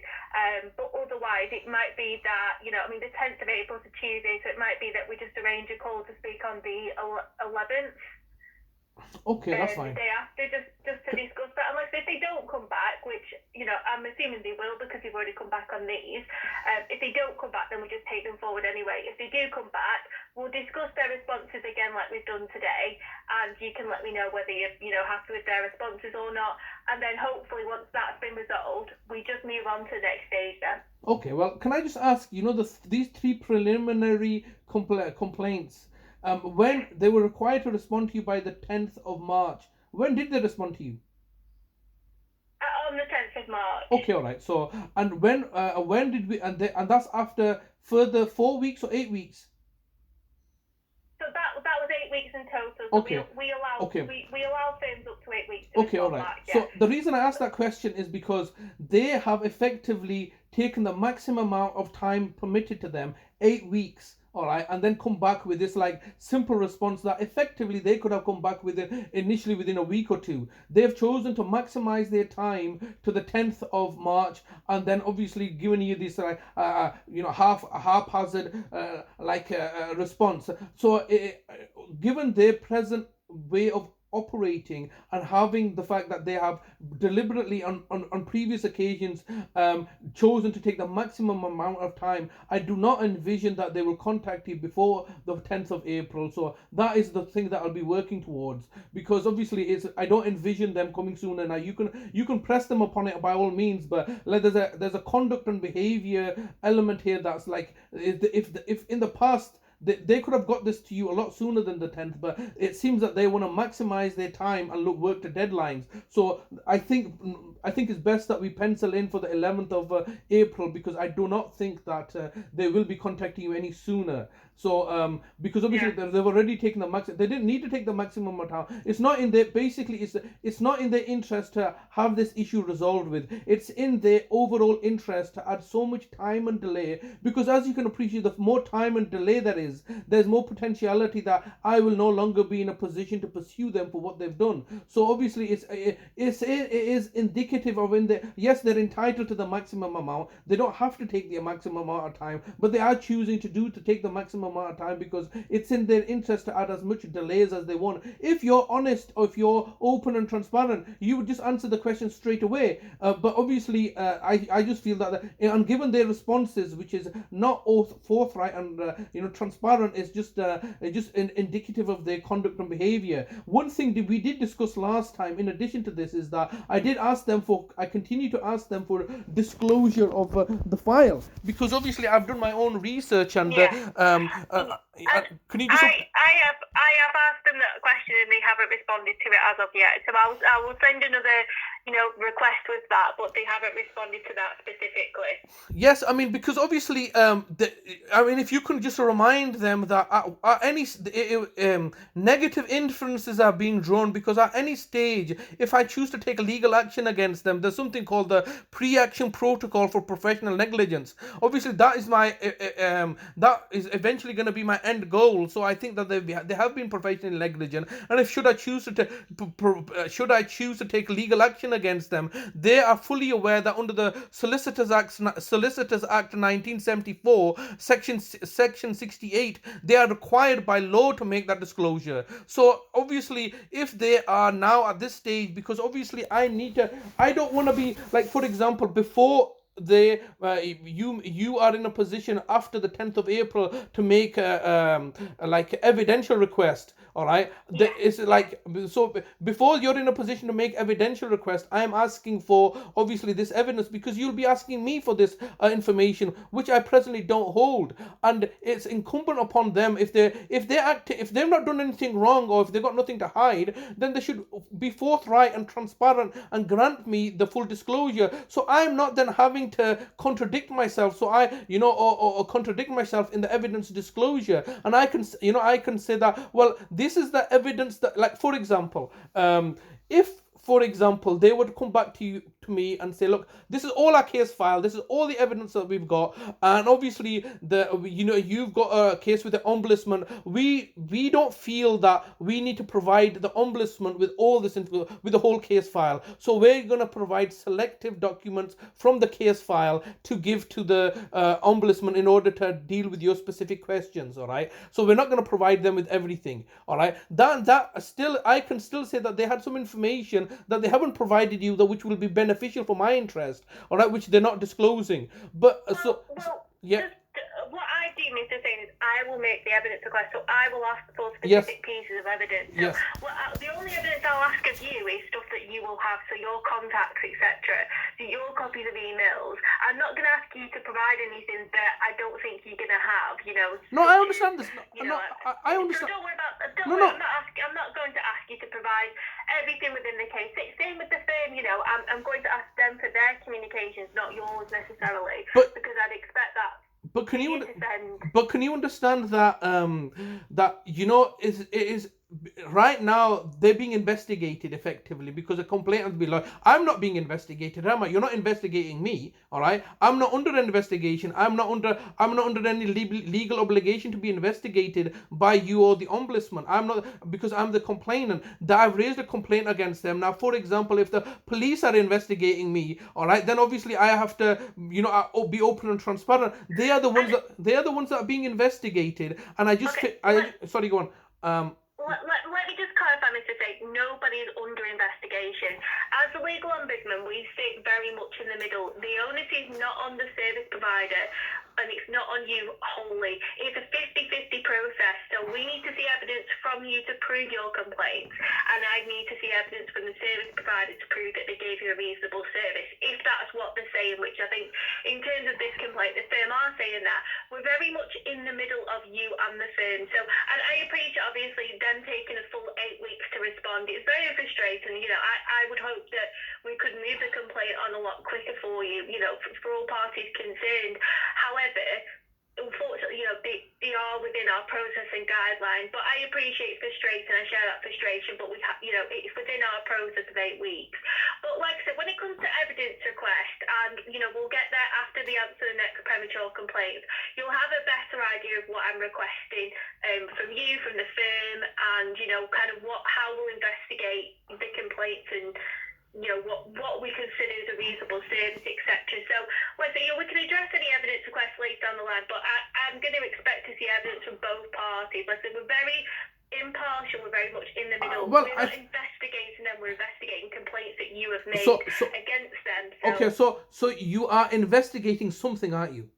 But otherwise, it might be that, the 10th of April is a Tuesday, so it might be that we just arrange a call to speak on the 11th. Okay, that's fine. The day after, just to discuss that. Unless if they don't come back, which I'm assuming they will because you've already come back on these. If they don't come back, then we just take them forward anyway. If they do come back, we'll discuss their responses again like we've done today, and you can let me know whether you're happy with their responses or not. And then hopefully once that's been resolved, we just move on to the next stage then. Okay, well, can I just ask, these three preliminary complaints, when they were required to respond to you by the 10th of March, when did they respond to you? On the 10th of March. Okay, all right. So, and when did we, and that's after further 4 weeks or 8 weeks? So that was 8 weeks in total. So okay. We allow firms up to 8 weeks. Okay, all right. Back, yeah. So the reason I asked that question is because they have effectively taken the maximum amount of time permitted to them, 8 weeks. All right, and then come back with this simple response that effectively they could have come back with it initially within a week or two. They've chosen to maximize their time to the 10th of March, and then obviously giving you this haphazard response. So given their present way of operating and having the fact that they have deliberately on previous occasions chosen to take the maximum amount of time, I do not envision that they will contact you before the 10th of April. So that is the thing that I'll be working towards, because obviously I don't envision them coming sooner. Now you can press them upon it by all means, but like there's a conduct and behavior element here that's like, if in the past they could have got this to you a lot sooner than the 10th, but it seems that they want to maximize their time and work to deadlines. So I think it's best that we pencil in for the 11th of April, because I do not think that they will be contacting you any sooner. So because obviously they've already taken the maximum, they didn't need to take the maximum amount of time. It's not in their, basically it's not in their interest to have this issue resolved with. It's in their overall interest to add so much time and delay, because as you can appreciate, the more time and delay there is, there's more potentiality that I will no longer be in a position to pursue them for what they've done. So obviously it is indicative of, yes, they're entitled to the maximum amount. They don't have to take the maximum amount of time, but they are choosing to take the maximum amount of time because it's in their interest to add as much delays as they want. If you're honest, or if you're open and transparent, you would just answer the question straight away. But obviously I just feel that and given their responses, which is not forthright and transparent, is just indicative of their conduct and behavior. One thing that we did discuss last time in addition to this is that I continue to ask them for disclosure of the file, because obviously I've done my own research and can you just I have asked them that question and they haven't responded to it as of yet. So I will send another request with that, but they haven't responded to that specifically. Yes, I mean, because obviously, if you can just remind them that any negative inferences are being drawn, because at any stage, if I choose to take legal action against them, there's something called the pre-action protocol for professional negligence. Obviously, that is eventually going to be my end goal. So I think that they have been professionally negligent, and should I choose to take legal action against them, they are fully aware that under the Solicitors Act 1974, section 68, they are required by law to make that disclosure. So obviously, if they are now at this stage, because obviously I don't want to be like, for example, before you are in a position after the 10th of April to make evidential request. All right, it's like, so before you're in a position to make evidential request, I am asking for obviously this evidence, because you'll be asking me for this information which I presently don't hold, and it's incumbent upon them, if they've not done anything wrong, or if they've got nothing to hide, then they should be forthright and transparent and grant me the full disclosure, so I'm not then having to contradict myself, or contradict myself in the evidence disclosure. And I can say that, well, this is the evidence that, like, for example, if, for example, they would come back to me and say, look, this is all our case file, this is all the evidence that we've got, and obviously you've got a case with the Ombudsman, we don't feel that we need to provide the Ombudsman with all this with the whole case file, so we're going to provide selective documents from the case file to give to the Ombudsman in order to deal with your specific questions. All right, so we're not going to provide them with everything. All right, I can still say that they had some information that they haven't provided you, which will be beneficial for my interest, all right, which they're not disclosing. But yeah. What I do, Mr. Sian, is I will make the evidence request, so I will ask for specific pieces of evidence. So, the only evidence I'll ask of you is stuff that you will have, so your contacts, etc., so your copies of emails. I'm not going to ask you to provide anything that I don't think you're going to have, No, I understand this. I understand. So don't worry about that. I'm not going to ask you to provide everything within the case. Same with the firm, I'm going to ask them for their communications, not yours necessarily, because I'd expect that. But can you understand that it is right now they're being investigated effectively because a complaint has been lodged. I'm not being investigated, am I? You're not investigating me, all right? I'm not under investigation. I'm not under any legal obligation to be investigated by you or the Ombudsman. I'm not, because I'm the complainant. That I've raised a complaint against them. Now, for example, if the police are investigating me, all right, then obviously I have to, be open and transparent. They are the ones that are being investigated, and I just sorry, go on. Let me just clarify, Mr. to say nobody is under investigation. As a legal ombudsman, we sit very much in the middle. The onus is not on the service provider, and it's not on you wholly. It's a 50-50 process, so we need to see evidence from you to prove your complaints, and I need to see evidence from the service provider to prove that they gave you a reasonable service, if that's what they're saying, which I think in terms of this complaint, the firm are saying that. We're very much in the middle of you and the firm. So, and I appreciate obviously them taking a full 8 weeks to respond. It's very frustrating. I would hope that we could move the complaint on a lot quicker for you, for all parties concerned. However, unfortunately, they are within our processing guidelines. But I appreciate it's frustrating. I share that frustration. But it's within our process of 8 weeks. But like I said, when it comes to evidence request, and we'll get there after the answer to the next premature complaints, you'll have a better idea of what I'm requesting from you, from the firm, and kind of how we'll investigate the complaints and what we consider as a reasonable service, etc. So, we can address any evidence requests later down the line, but I'm going to expect to see evidence from both parties. We're very impartial, we're very much in the middle. We're not investigating them, we're investigating complaints that you have made against them. Okay, so you are investigating something, aren't you?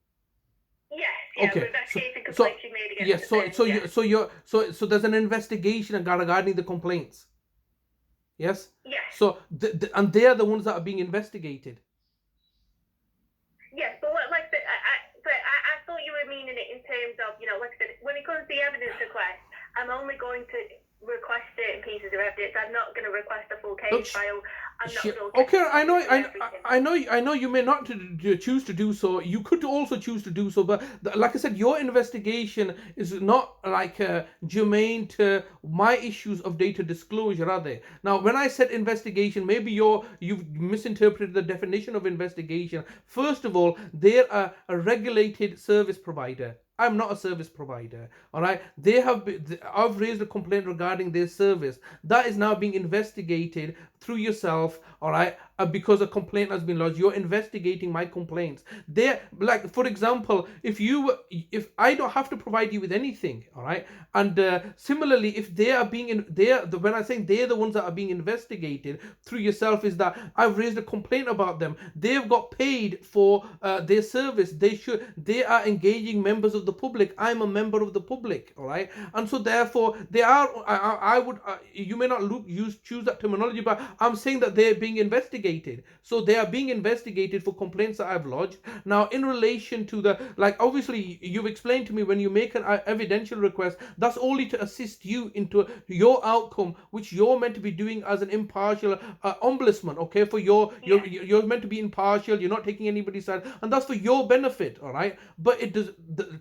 Yes, okay. We're investigating complaints you've made against them. So there's an investigation regarding the complaints. Yes? Yes. So, and they are the ones that are being investigated. Yes, but I thought you were meaning it in terms of, like I said, when it comes to the evidence request, I'm only going to request certain pieces of evidence. I'm not going to request a full case file. Okay, I know you may not choose to do so. You could also choose to do so, but like I said, your investigation is not germane to my issues of data disclosure, are they? Now, when I said investigation, maybe you've misinterpreted the definition of investigation. First of all, they're a regulated service provider. I'm not a service provider, all right? I've raised a complaint regarding their service. That is now being investigated through yourself, all right? Because a complaint has been lodged. You're investigating my complaints. For example, if I don't have to provide you with anything, all right? And similarly, if they are when I'm saying they're the ones that are being investigated through yourself, is that I've raised a complaint about them. They've got paid for their service. They are engaging members of the public. I'm a member of the public, all right? And so therefore, they are. You may not choose that terminology, but I'm saying that they're being investigated. So they are being investigated for complaints that I've lodged. Now, in relation to obviously, you've explained to me when you make an evidential request, that's only to assist you into your outcome, which you're meant to be doing as an impartial ombudsman, okay? You're meant to be impartial, you're not taking anybody's side, and that's for your benefit, all right? But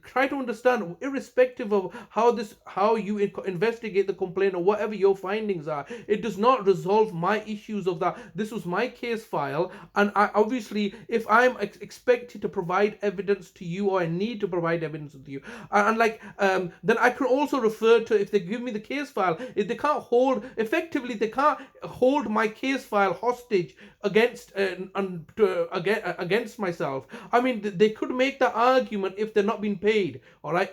try to understand, irrespective of how you investigate the complaint or whatever your findings are, it does not resolve my issues of that. This was my case file, and obviously, if I'm expected to provide evidence to you, or I need to provide evidence to you, then I can also refer to, if they give me the case file, if they can't hold my case file hostage against myself. I mean, they could make that argument if they're not being paid, all right?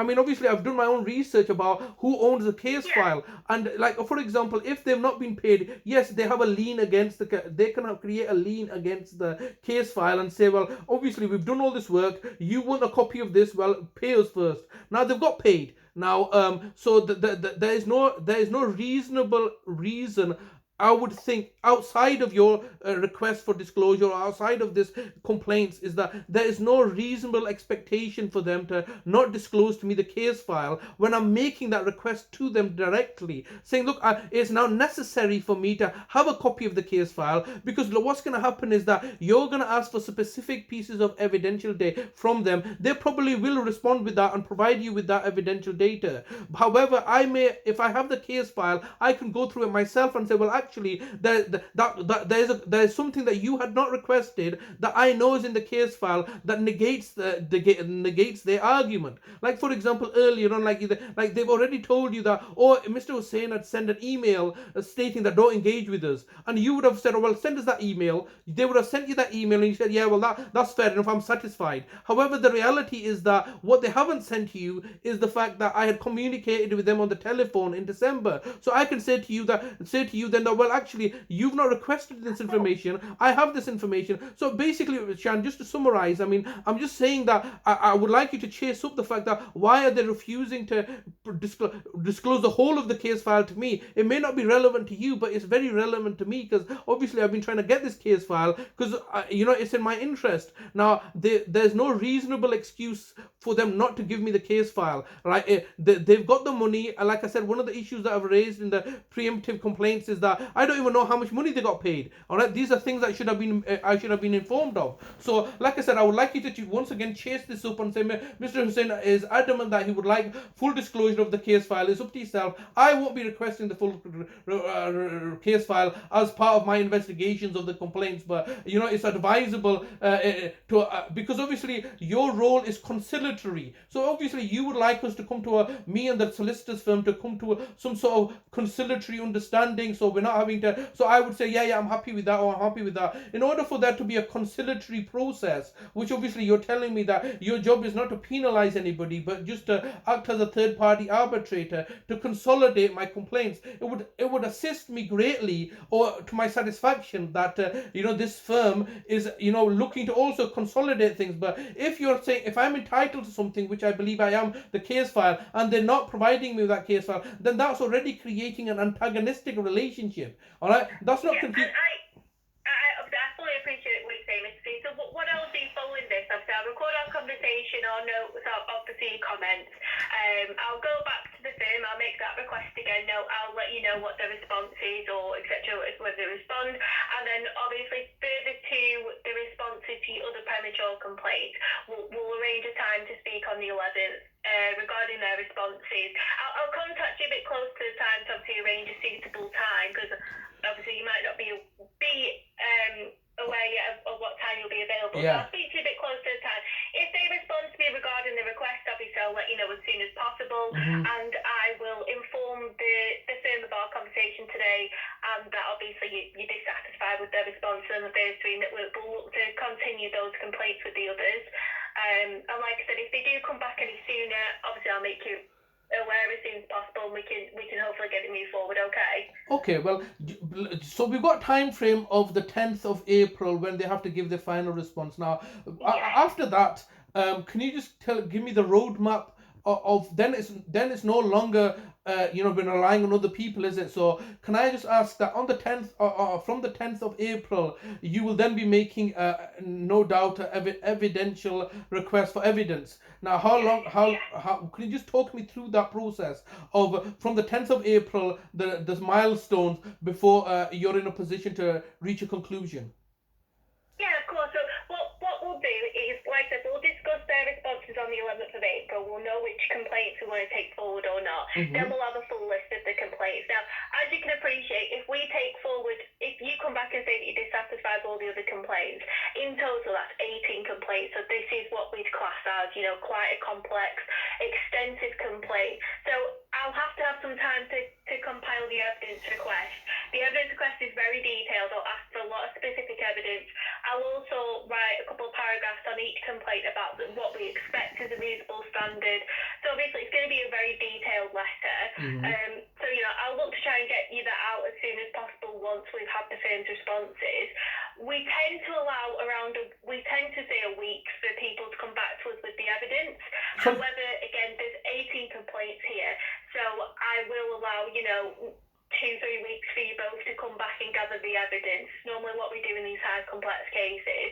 Obviously, I've done my own research about who owns the case file, and for example, if they've not been paid, yes, they have a lien against they can create a lien against the case file and say, well, obviously we've done all this work, you want a copy of this, well, pay us first. Now they've got paid. Now, so there is no reasonable reason, I would think, outside of your request for disclosure, or outside of this complaints, is that there is no reasonable expectation for them to not disclose to me the case file when I'm making that request to them directly, saying, look, it's now necessary for me to have a copy of the case file, because what's going to happen is that you're going to ask for specific pieces of evidential data from them. They probably will respond with that and provide you with that evidential data. However, if I have the case file, I can go through it myself and say, well, actually there's something that you had not requested that I know is in the case file that negates negates their argument. Like for example, earlier on, like they've already told you that, oh, Mr. Hussain had sent an email stating that don't engage with us, and you would have said, oh well, send us that email. They would have sent you that email, and you said, yeah, well that's fair enough, I'm satisfied. However, the reality is that what they haven't sent you is the fact that I had communicated with them on the telephone in December. So I can say to you then that, well, actually you've not requested this information. I have this information. So basically, Sian, just to summarize, I mean, I'm just saying that I would like you to chase up the fact that why are they refusing to disclose the whole of the case file to me. It may not be relevant to you, but it's very relevant to me, because obviously I've been trying to get this case file because it's in my interest. Now there's no reasonable excuse for them not to give me the case file, right? They've got the money. Like I said, one of the issues that I've raised in the preemptive complaints is that I don't even know how much money they got paid. All right, these are things that I should have been informed of. So like I said, I would like you to once again chase this up and say Mr. Hussain is adamant that he would like full disclosure of the case file. It's up to yourself. I won't be requesting the full case file as part of my investigations of the complaints, but it's advisable because obviously your role is conciliatory. So obviously you would like us to come to me and the solicitor's firm to come to some sort of conciliatory understanding, so we're not having to. So I would say, yeah, I'm happy with that, or I'm happy with that. In order for there to be a conciliatory process, which obviously you're telling me that your job is not to penalize anybody, but just to act as a third party arbitrator to consolidate my complaints, it would assist me greatly, or to my satisfaction, that this firm is looking to also consolidate things. But if you're saying, if I'm entitled to something, which I believe I am, the case file, and they're not providing me with that case file, then that's already creating an antagonistic relationship. All right, that's not complete. I fully appreciate what you're saying, Mr. C. So what I'll do following this, obviously I'll record our conversation or notes of the C comments. I'll go back to the firm, I'll make that request again, I'll let you know what the response is, or etc., whether they respond, and then obviously further to the responses to your other premature complaints, we'll arrange a time to speak on the 11th regarding their responses. I'll contact you a bit close to the time to obviously arrange a suitable time, because obviously you might not be aware yet of what time you'll be available. Yeah. So I'll speak to you a bit close to the time. If they respond to me regarding the request, obviously I'll let you know as soon as possible, and I will inform the firm of our conversation today, and that obviously you're dissatisfied with their response on the first three, and that we'll look to continue those complaints with the others. And like I said, if they do come back any sooner, obviously I'll make you aware as soon as possible, and we can hopefully get it moved forward. Okay, well, so we've got time frame of the 10th of April when they have to give their final response. Now, after that, can you just give me the roadmap of then it's no longer been relying on other people, is it? So can I just ask that on the 10th, from the 10th of April, you will then be making no doubt evidential request for evidence. Now, how can you just talk me through that process of from the 10th of April, the milestones before you're in a position to reach a conclusion? Yeah, of course. So what we'll do is, like I said, we'll discuss their responses on the 11th of April. We'll know which complaints we want to take forward or not. Then we'll have a full list of the complaints. Now, as you can appreciate, if we take forward, if you come back and say that you're dissatisfied with all the other complaints, in total that's 18 complaints. So this is what we'd class as, quite a complex, extensive complaint. So I'll have to have some time to compile the evidence request. The evidence request is very detailed. I'll ask for a lot of specific evidence. I'll also write a couple of paragraphs on each complaint about what we expect as a reasonable standard. So obviously it's going to be a very detailed letter. So I'll look to try and get you that out as soon as possible once we've had the firm's responses. We tend to say a week for people to come back to us with the evidence. However, again, there's 18 complaints here, so I will allow 2-3 weeks for you both to come back and gather the evidence. Normally what we do in these high complex cases.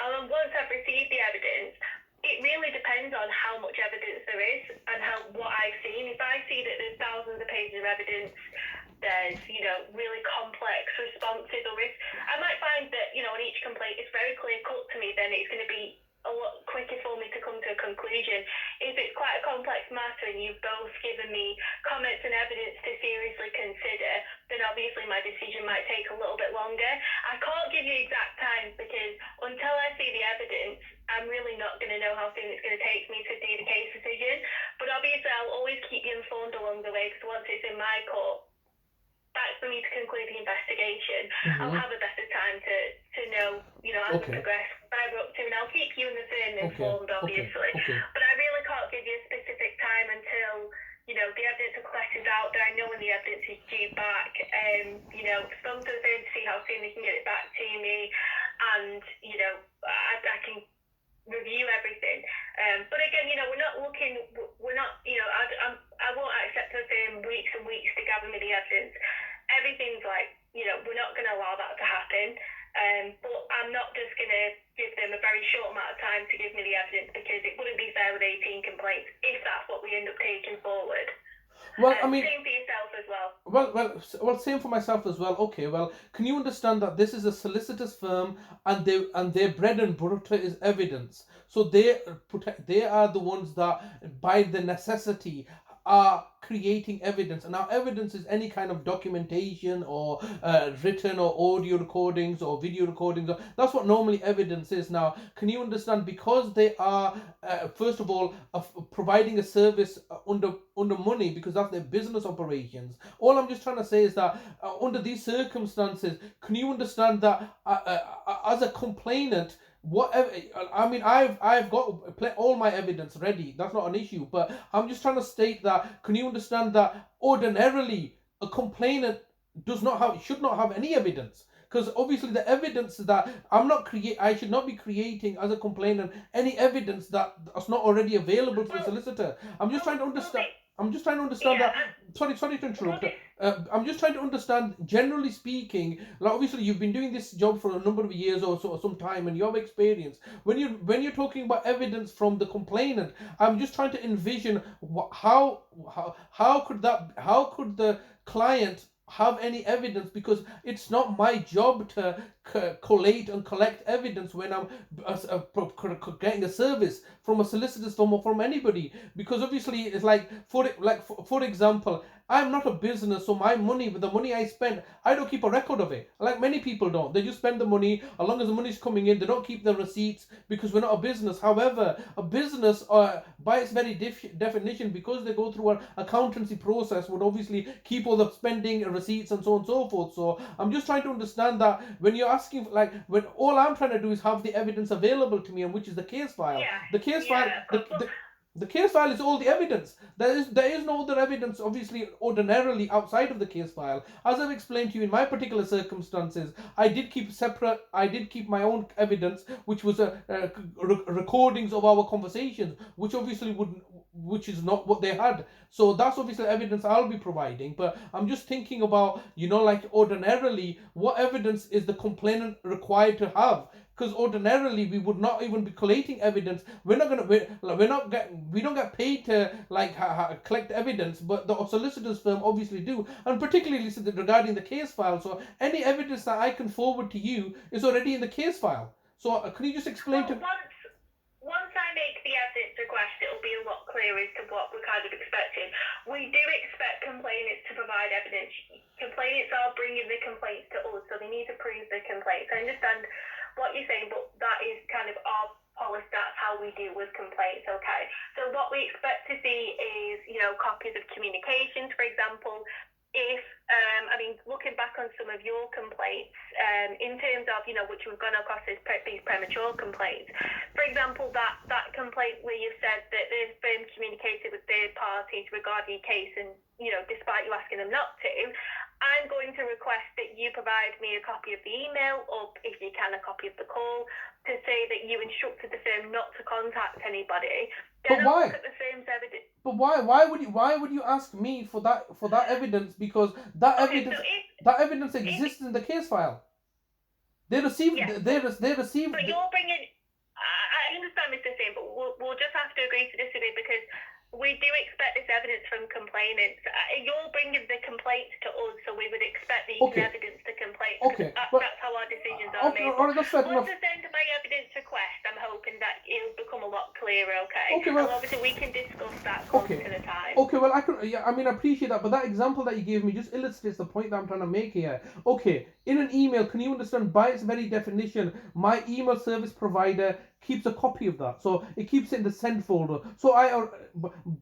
And then once I've received the evidence, it really depends on how much evidence there is and what I've seen. If I see that there's thousands of pages of evidence, there's really complex responses, or if I might find that on each complaint it's very clear cut to me, then it's going to be a lot quicker for me to come to a conclusion. If it's quite a complex matter and you've both given me comments and evidence to seriously consider, then obviously my decision might take a little bit longer. I can't give you exact times because until I see the evidence, I'm really not going to know how soon it's going to take me to do the case decision. But obviously I'll always keep you informed along the way, because once it's in my court, that's for me to conclude the investigation. I'll have a better time to know, as we progress, where we're up to, and I'll keep you and the firm informed, obviously. But I really can't give you a specific time until, the evidence are collected out, that I know when the evidence is due back, spoken to the firm to see how soon they can get it back to me, and, I can review everything. But again, we're not, I won't accept the firm weeks and weeks to gather me the evidence. Everything's like, we're not going to allow that to happen. But I'm not just going to give them a very short amount of time to give me the evidence, because it wouldn't be fair with 18 complaints if that's what we end up taking forward. Well, I mean, same for yourself as well. Well, same for myself as well. Okay, well, can you understand that this is a solicitor's firm, and their bread and butter is evidence. So they are the ones that, by the necessity, are creating evidence. And now evidence is any kind of documentation or written or audio recordings or video recordings. That's what normally evidence is. Now, can you understand, because they are first of all providing a service under money, because that's their business operations. All I'm just trying to say is that under these circumstances, can you understand that as a complainant, whatever, I mean, I've got all my evidence ready. That's not an issue. But I'm just trying to state that, can you understand that ordinarily a complainant should not have any evidence? Because obviously the evidence that I should not be creating as a complainant any evidence that's not already available to the solicitor. I'm just trying to understand. That. Sorry to interrupt. I'm just trying to understand, generally speaking, like obviously you've been doing this job for a number of years or some time, and you have experience. When you're talking about evidence from the complainant, I'm just trying to envision how could the client have any evidence, because it's not my job to collate and collect evidence when I'm getting a service from a solicitor's firm or from anybody. Because obviously it's like for example, I'm not a business, so the money I spend, I don't keep a record of it. Like many people don't. They just spend the money. As long as the money's coming in, they don't keep the receipts, because we're not a business. However, a business, by its very definition, because they go through an accountancy process, would obviously keep all the spending receipts and so on and so forth. So I'm just trying to understand that when you're asking, like, when all I'm trying to do is have the evidence available to me, and which is the case file. The case file. The case file is all the evidence. There is no other evidence, obviously, ordinarily outside of the case file. As I've explained to you, in my particular circumstances, I did keep my own evidence, which was recordings of our conversations, which obviously which is not what they had. So that's obviously evidence I'll be providing. But I'm just thinking about, like ordinarily, what evidence is the complainant required to have? Because ordinarily we would not even be collating evidence. We don't get paid to collect evidence, but the solicitor's firm obviously do, and particularly regarding the case file. So any evidence that I can forward to you is already in the case file. So can you just explain to? Once I make the evidence request, it'll be a lot clearer as to what we're kind of expecting. We do expect complainants to provide evidence. Complainants are bringing the complaints to us, so they need to prove the complaints. I understand what you're saying, but that is kind of our policy. That's how we deal with complaints. Okay. So what we expect to see is, copies of communications, for example. If looking back on some of your complaints, in terms of, which we've gone across these premature complaints, for example, that complaint where you said that the firm communicated with third parties regarding your case, and, despite you asking them not to, I'm going to request that you provide me a copy of the email, or if you can, a copy of the call, to say that you instructed the firm not to contact anybody. But why? Look at the firm's evidence. But why? Why would you ask me for that evidence? Because that evidence exists in the case file. They received. Yeah. They received. But you're bringing. I understand, Mr. Sian, but we'll just have to agree to disagree, because We do expect this evidence from complainants. You're bringing the complaints to us, so we would expect that you can Okay, evidence the complaints, because okay, but that's how our decisions are okay, made. all But right, that's fair once enough. I send my evidence request, I'm hoping that it'll become a lot clearer, okay? Okay, And well, obviously we can discuss that closer okay. to the time. Okay, well, I can, yeah, I mean, I appreciate that, but that example that you gave me just illustrates the point that I'm trying to make here. Okay, in an email, can you understand, by its very definition, my email service provider keeps a copy of that, so it keeps it in the send folder. So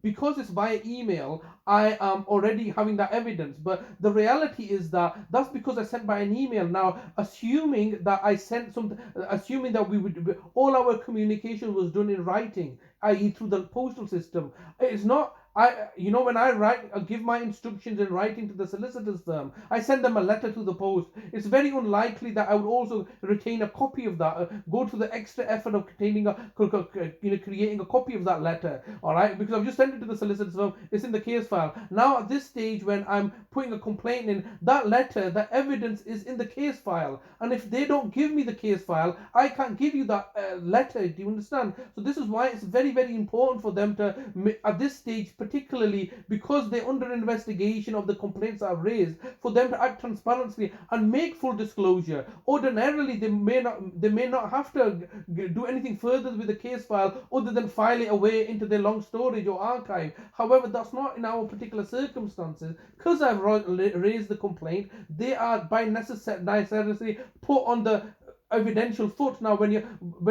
because it's via email, I am already having that evidence. But the reality is that that's because I sent by an email. Now, assuming that I sent something, assuming that all our communication was done in writing, i.e., through the postal system. It's not. When I give my instructions in writing to the solicitor's firm, I send them a letter to the post. It's very unlikely that I would also retain a copy of that, go to the extra effort of creating a copy of that letter, all right? Because I've just sent it to the solicitor's firm, it's in the case file. Now, at this stage, when I'm putting a complaint in, that letter, that evidence is in the case file. And if they don't give me the case file, I can't give you that letter. Do you understand? So this is why it's very, very important for them to, at this stage, particularly because they're under investigation of the complaints I've raised, for them to act transparently and make full disclosure. Ordinarily, they may not have to do anything further with the case file other than file it away into their long storage or archive. However, that's not in our particular circumstances. Because I've raised the complaint, they are by necessity put on the evidential foot. Now, when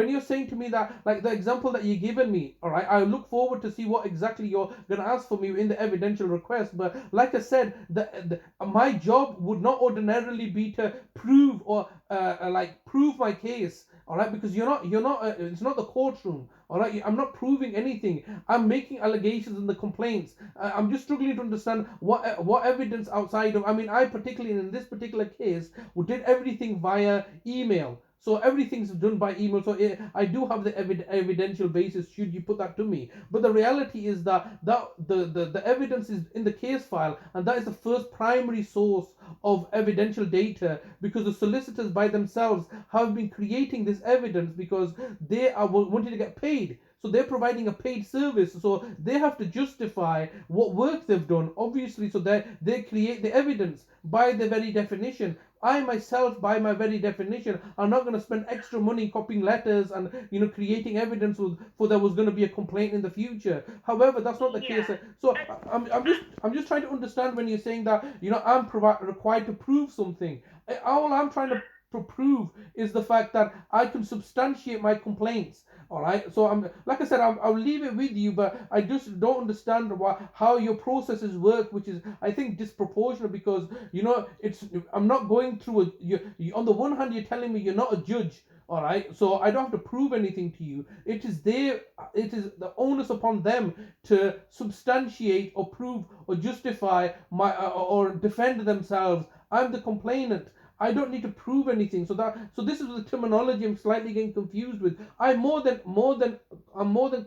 you're saying to me that, like the example that you've given me, all right, I look forward to see what exactly you're gonna ask for me in the evidential request. But like I said, my job would not ordinarily be to prove or prove my case, all right, because you're not it's not the courtroom, all right. I'm not proving anything. I'm making allegations in the complaints. I'm just struggling to understand what evidence outside of, I mean, I particularly in this particular case did everything via email. So everything's done by email. So I do have the evidential basis. Should you put that to me? But the reality is that the evidence is in the case file, and that is the first primary source of evidential data, because the solicitors by themselves have been creating this evidence because they are wanting to get paid. So they're providing a paid service, so they have to justify what work they've done, obviously. So they create the evidence by the very definition. I myself, by my very definition, are not going to spend extra money copying letters and creating evidence for there was going to be a complaint in the future. However, that's not the case. Yeah. So I'm just trying to understand when you're saying that I'm required to prove something. All I'm trying to prove is the fact that I can substantiate my complaints. All right. So like I said, I'll leave it with you, but I just don't understand how your processes work, which is, I think, disproportionate, because it's I'm not going through on the one hand, you're telling me you're not a judge. All right, so I don't have to prove anything to you. It is the onus upon them to substantiate or prove or justify or defend themselves. I'm the complainant. I don't need to prove anything. So this is the terminology I'm slightly getting confused with. I'm more than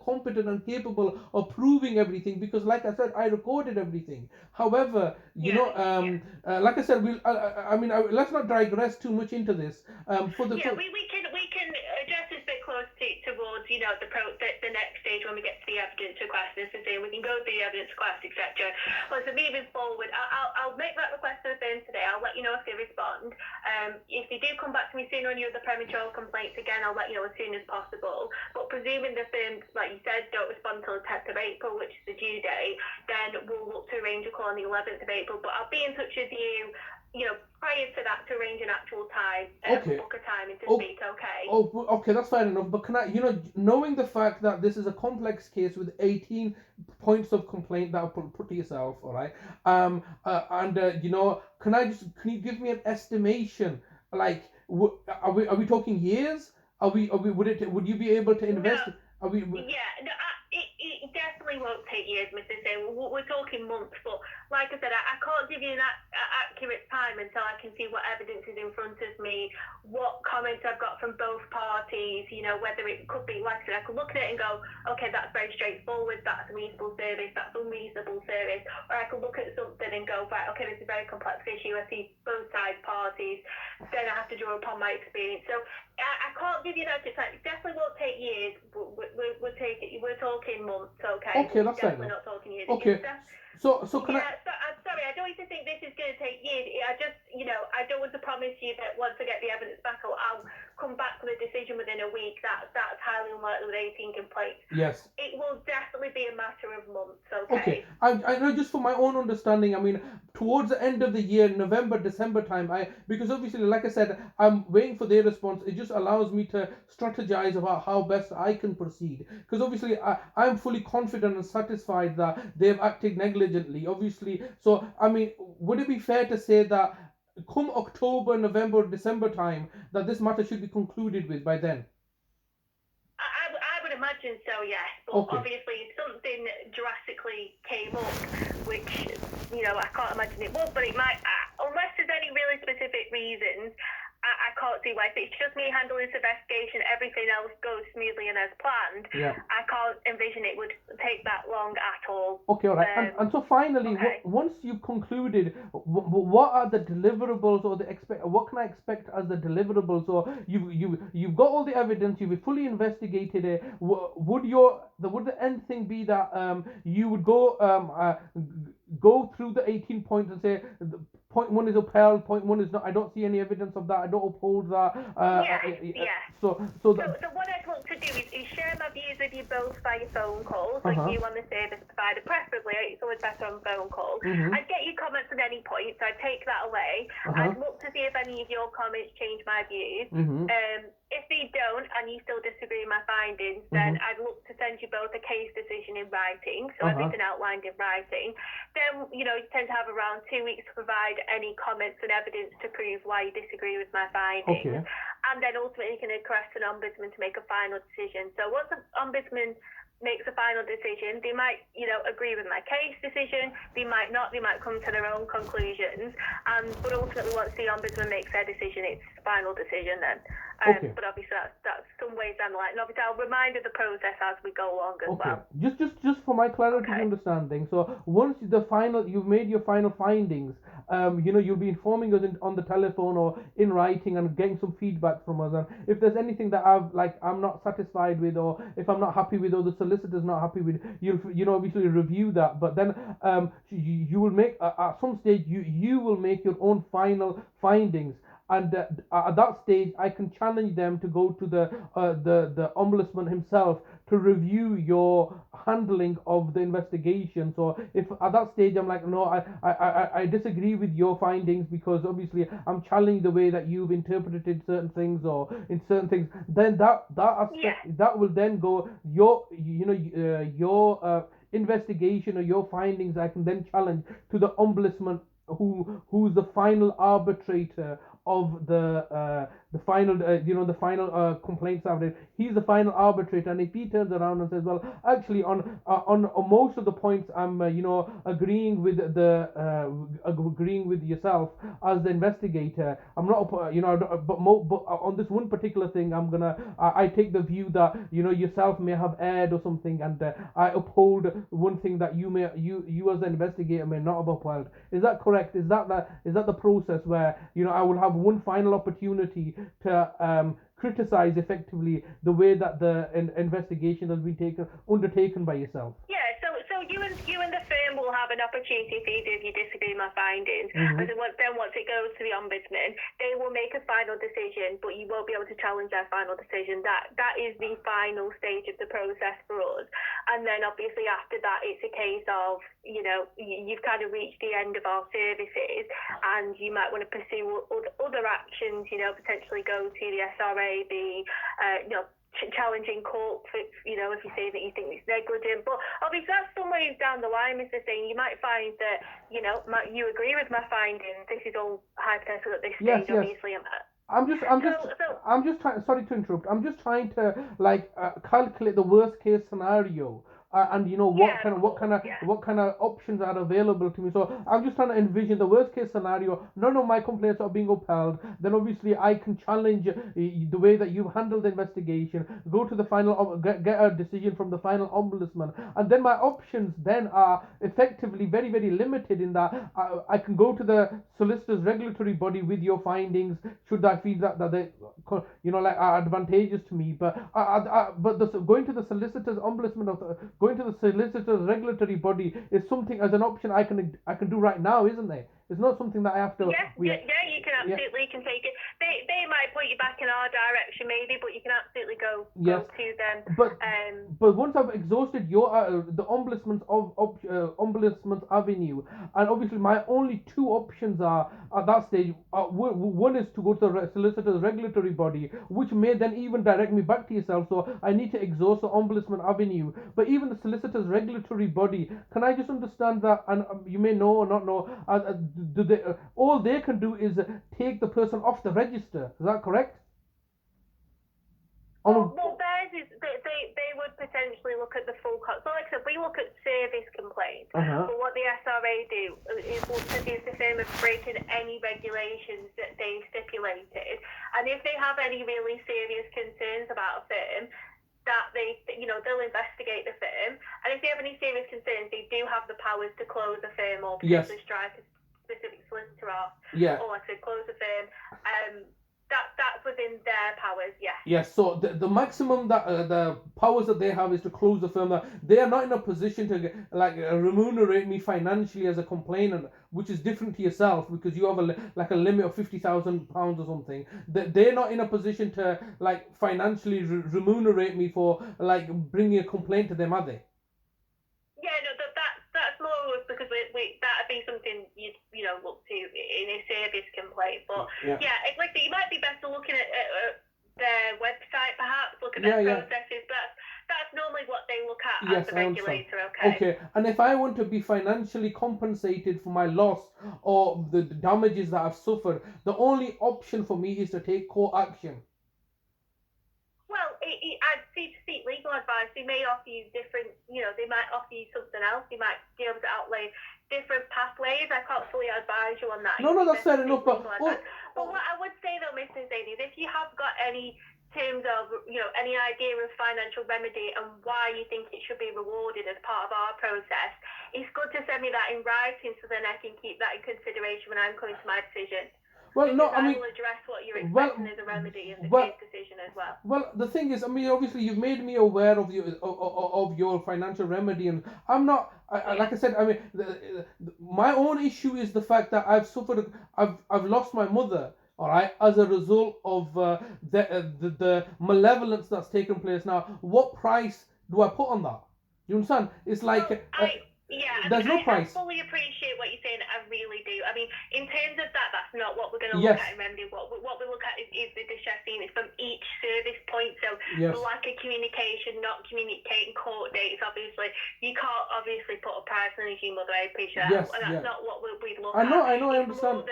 competent and capable of proving everything, because, like I said, I recorded everything. However, like I said, let's not digress too much into this. We can address this a bit closer towards the next stage when we get to the evidence request. As I say, we can go through the evidence request, etc. But so moving forward, I'll make that request to the firm today. I'll let you know if they respond. If they do come back to me sooner on your other premature complaints, again, I'll let you know as soon as possible. But presuming the firm, like you said, don't respond until the 10th of April, which is the due date, then we'll look to arrange a call on the 11th of April. But I'll be in touch with you prior to that, to arrange an actual time, Okay. book a time and to speak, okay? Oh, okay, that's fair enough. But can I, knowing the fact that this is a complex case with 18 points of complaint that I'll put to yourself, all right? Can you give me an estimation? Like, are we talking years? Would you be able to invest? No. Are we? It definitely won't take years, Mr. Sian. We're talking months, but like I said, I can't give you an accurate time until I can see what evidence is in front of me, what comments I've got from both parties, whether it could be, like I said, I could look at it and go, okay, that's very straightforward, that's a reasonable service, that's unreasonable service, or I could look at something and go, right, okay, this is a very complex issue. I see both sides parties. Then I have to draw upon my experience. So I can't give you that. It definitely won't take years. We're talking months, okay? Okay, We're that's fair definitely enough. not talking years. Okay, so can I? Yeah, so I'm sorry. I don't want you to think this is going to take years. I just, I don't want to promise you that once I get the evidence back, I'll come back with a decision within a week. That's highly unlikely with 18 complaints. Yes. It will definitely be a matter of months, Okay, okay? I know, just for my own understanding. I mean, towards the end of the year, November, December time, because obviously, like I said, I'm waiting for their response. It just allows me to strategize about how best I can proceed. Because obviously, I'm fully confident and satisfied that they've acted negligently. Obviously, so I mean, would it be fair to say that come October, November, December time, that this matter should be concluded with by then? I would imagine so, yes. But Okay. obviously, if something drastically came up, which, I can't imagine it would, but it might, unless there's any really specific reasons, I can't see why. If it's just me handling this investigation, everything else goes smoothly and as planned, Yeah. I can't envision it would take that long at all. Okay, all right. And so finally, Okay. once you've concluded, what are the deliverables or what can I expect as the deliverables? Or you've got all the evidence, you've fully investigated it. Would the end thing be that you would go through the 18 points and say point one is upheld, point one is not. I don't see any evidence of that. I don't uphold that. Yeah. So So what I'd look to do is share my views with you both via phone calls, like you on the service provider, preferably. It's always better on phone call. I'd get your comments at any point, so I'd take that away. I'd look to see if any of your comments change my views. If they don't, and you still disagree with my findings, then I'd look to send you both a case decision in writing, so everything outlined in writing. Then, you tend to have around 2 weeks to provide any comments and evidence to prove why you disagree with my findings. Okay. And then ultimately you can request an ombudsman to make a final decision. So once the ombudsman makes a final decision, they might, agree with my case decision, they might not, they might come to their own conclusions. But ultimately once the ombudsman makes their decision, it's the final decision then. But obviously that's some ways down the line. And obviously I'll remind of the process as we go along as well. Just for my clarity understanding. So once you've made your final findings, you'll be informing us on the telephone or in writing and getting some feedback from us. And if there's anything that I'm not satisfied with, or if I'm not happy with, or the solicitor's not happy with, you'll obviously review that. But then you will make at some stage you will make your own final findings. And at that stage, I can challenge them to go to the ombudsman himself to review your handling of the investigation. So if at that stage I'm like, no, I disagree with your findings because obviously I'm challenging the way that you've interpreted certain things or in certain things, then that aspect that will then go your investigation or your findings. I can then challenge to the ombudsman who's the final arbitrator of the final the final complaints of it. He's the final arbitrator, and if he turns around and says, well, actually on most of the points I'm agreeing with agreeing with yourself as the investigator, I'm not but on this one particular thing I take the view that yourself may have erred or something, and I uphold one thing that you as the investigator may not have upheld. Is that correct? Is that the process where I will have one final opportunity to criticize effectively the way that the investigation has been undertaken by yourself? Yeah, so you and the firm will have an opportunity if you disagree with my findings. And then once it goes to the ombudsman, they will make a final decision, but you won't be able to challenge their final decision. That is the final stage of the process for us. And then obviously after that, it's a case of you've kind of reached the end of our services, and you might want to pursue other actions. Potentially go to the SRA, challenging court for, if you say that you think it's negligent. But obviously that's some ways down the line, Mr. Singh. You might find that, you agree with my findings. This is all hypothetical at this stage, obviously. I'm just trying. Sorry to interrupt. I'm just trying to calculate the worst case scenario. and Yeah, of course, yeah. what kind of options are available to me. So I'm just trying to envision the worst case scenario. None of my complaints are being upheld. Then obviously I can challenge the way that you've handled the investigation. Go to the final, get a decision from the final ombudsman, and then my options then are effectively very very limited in that I can go to the solicitor's regulatory body with your findings should I feel that they like are advantageous to me. But going to the solicitor's ombudsman going to the solicitor's regulatory body is something as an option I can do right now, isn't it? It's not something that I have to. Yeah, you can absolutely can take it. They might point you back in our direction maybe, but you can absolutely go to them. But once I've exhausted your the ombudsman's avenue, and obviously my only two options are at that stage. One is to go to the solicitor's regulatory body, which may then even direct me back to yourself. So I need to exhaust the ombudsman avenue. But even the solicitor's regulatory body, can I just understand that? And you may know or not know. Do they? All they can do is take the person off the register. Is that correct? Well, theirs is they would potentially look at the full cost. So, like I said, we look at service complaints. But what the SRA do is look to see if the firm is breaking any regulations that they stipulated, and if they have any really serious concerns about a firm, that they'll investigate the firm, and if they have any serious concerns, they do have the powers to close the firm or potentially strike a specific solicitor off, or to close the firm. That's within their powers, yes. Yes, so the maximum that the powers that they have is to close the firm. They are not in a position to remunerate me financially as a complainant, which is different to yourself because you have a limit of £50,000 or something. They're not in a position to financially remunerate me for bringing a complaint to them, are they? Yeah, no, that's more because that'd be something you'd look to in a service complaint. But you might be better looking at their website, perhaps look at their processes. But that's normally what they look at as the regulator. Okay, and if I want to be financially compensated for my loss or the damages that I've suffered, the only option for me is to take court action. Well, I'd seek legal advice. They may offer you different, they might offer you something else. They might be able to outlay different pathways. I can't fully advise you on that. No, that's fair enough. But what I would say though, Mr. Zaid, is if you have got any terms of, any idea of financial remedy and why you think it should be rewarded as part of our process, it's good to send me that in writing so then I can keep that in consideration when I'm coming to my decision. Well, no, I will address what you're expecting as a remedy in the case decision as well. Well, the thing is, obviously, you've made me aware of your financial remedy, and I'm not. Like I said, my own issue is the fact that I've lost my mother. All right, as a result of the malevolence that's taken place. Now, what price do I put on that? You understand? It's like. There's no price. I fully appreciate what you're saying. I really do. In terms of that's not what we're going to look at in remedy. What we look at is the distress scene from each service point. So lack of communication, not communicating court dates. Obviously, you can't put a price on your mother. I appreciate that. And that's not what we'd look at. I know. I understand.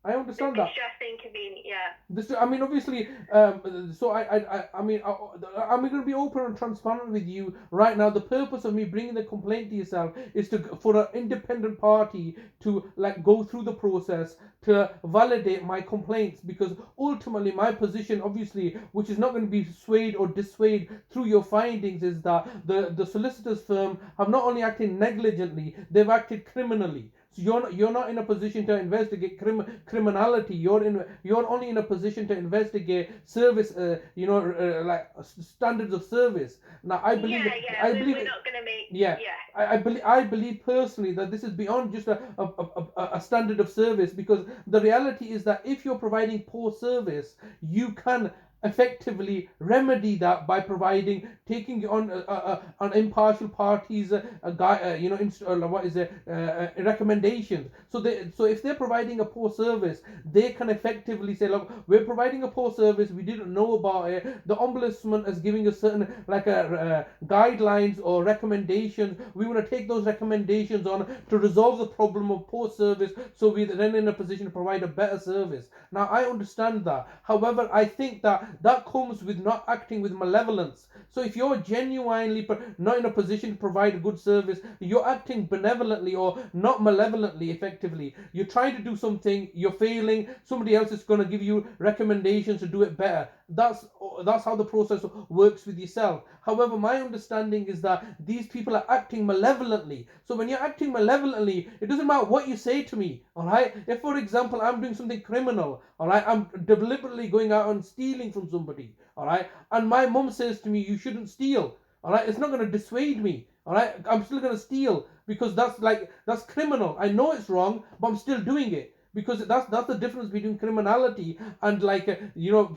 I understand that. Distressing, convenient, Obviously, so I'm going to be open and transparent with you right now. The purpose of me bringing the complaint to yourself is for an independent party to go through the process to validate my complaints, because ultimately my position, obviously, which is not going to be swayed or dissuaded through your findings, is that the solicitor's firm have not only acted negligently, they've acted criminally. So you're not in a position to investigate criminality. You're only in a position to investigate service. Standards of service. Now I believe. We're not going to make. I believe personally that this is beyond just a standard of service, because the reality is that if you're providing poor service, you can effectively remedy that by taking on impartial parties recommendations. So if they're providing a poor service, they can effectively say, look, we're providing a poor service, we didn't know about it, the ombudsman is giving us certain guidelines or recommendations, we want to take those recommendations on to resolve the problem of poor service, so we're then in a position to provide a better service. Now I understand that. However, I think that that comes with not acting with malevolence. So if you're genuinely not in a position to provide a good service, you're acting benevolently or not malevolently. Effectively, you're trying to do something, you're failing, somebody else is going to give you recommendations to do it better. That's how the process works with yourself. However, my understanding is that these people are acting malevolently. So when you're acting malevolently, it doesn't matter what you say to me. All right, if for example I'm doing something criminal, all right, I'm deliberately going out and stealing from somebody, all right, and my mum says to me you shouldn't steal, all right, it's not going to dissuade me. All right, I'm still going to steal because that's criminal. I know it's wrong, but I'm still doing it because that's the difference between criminality and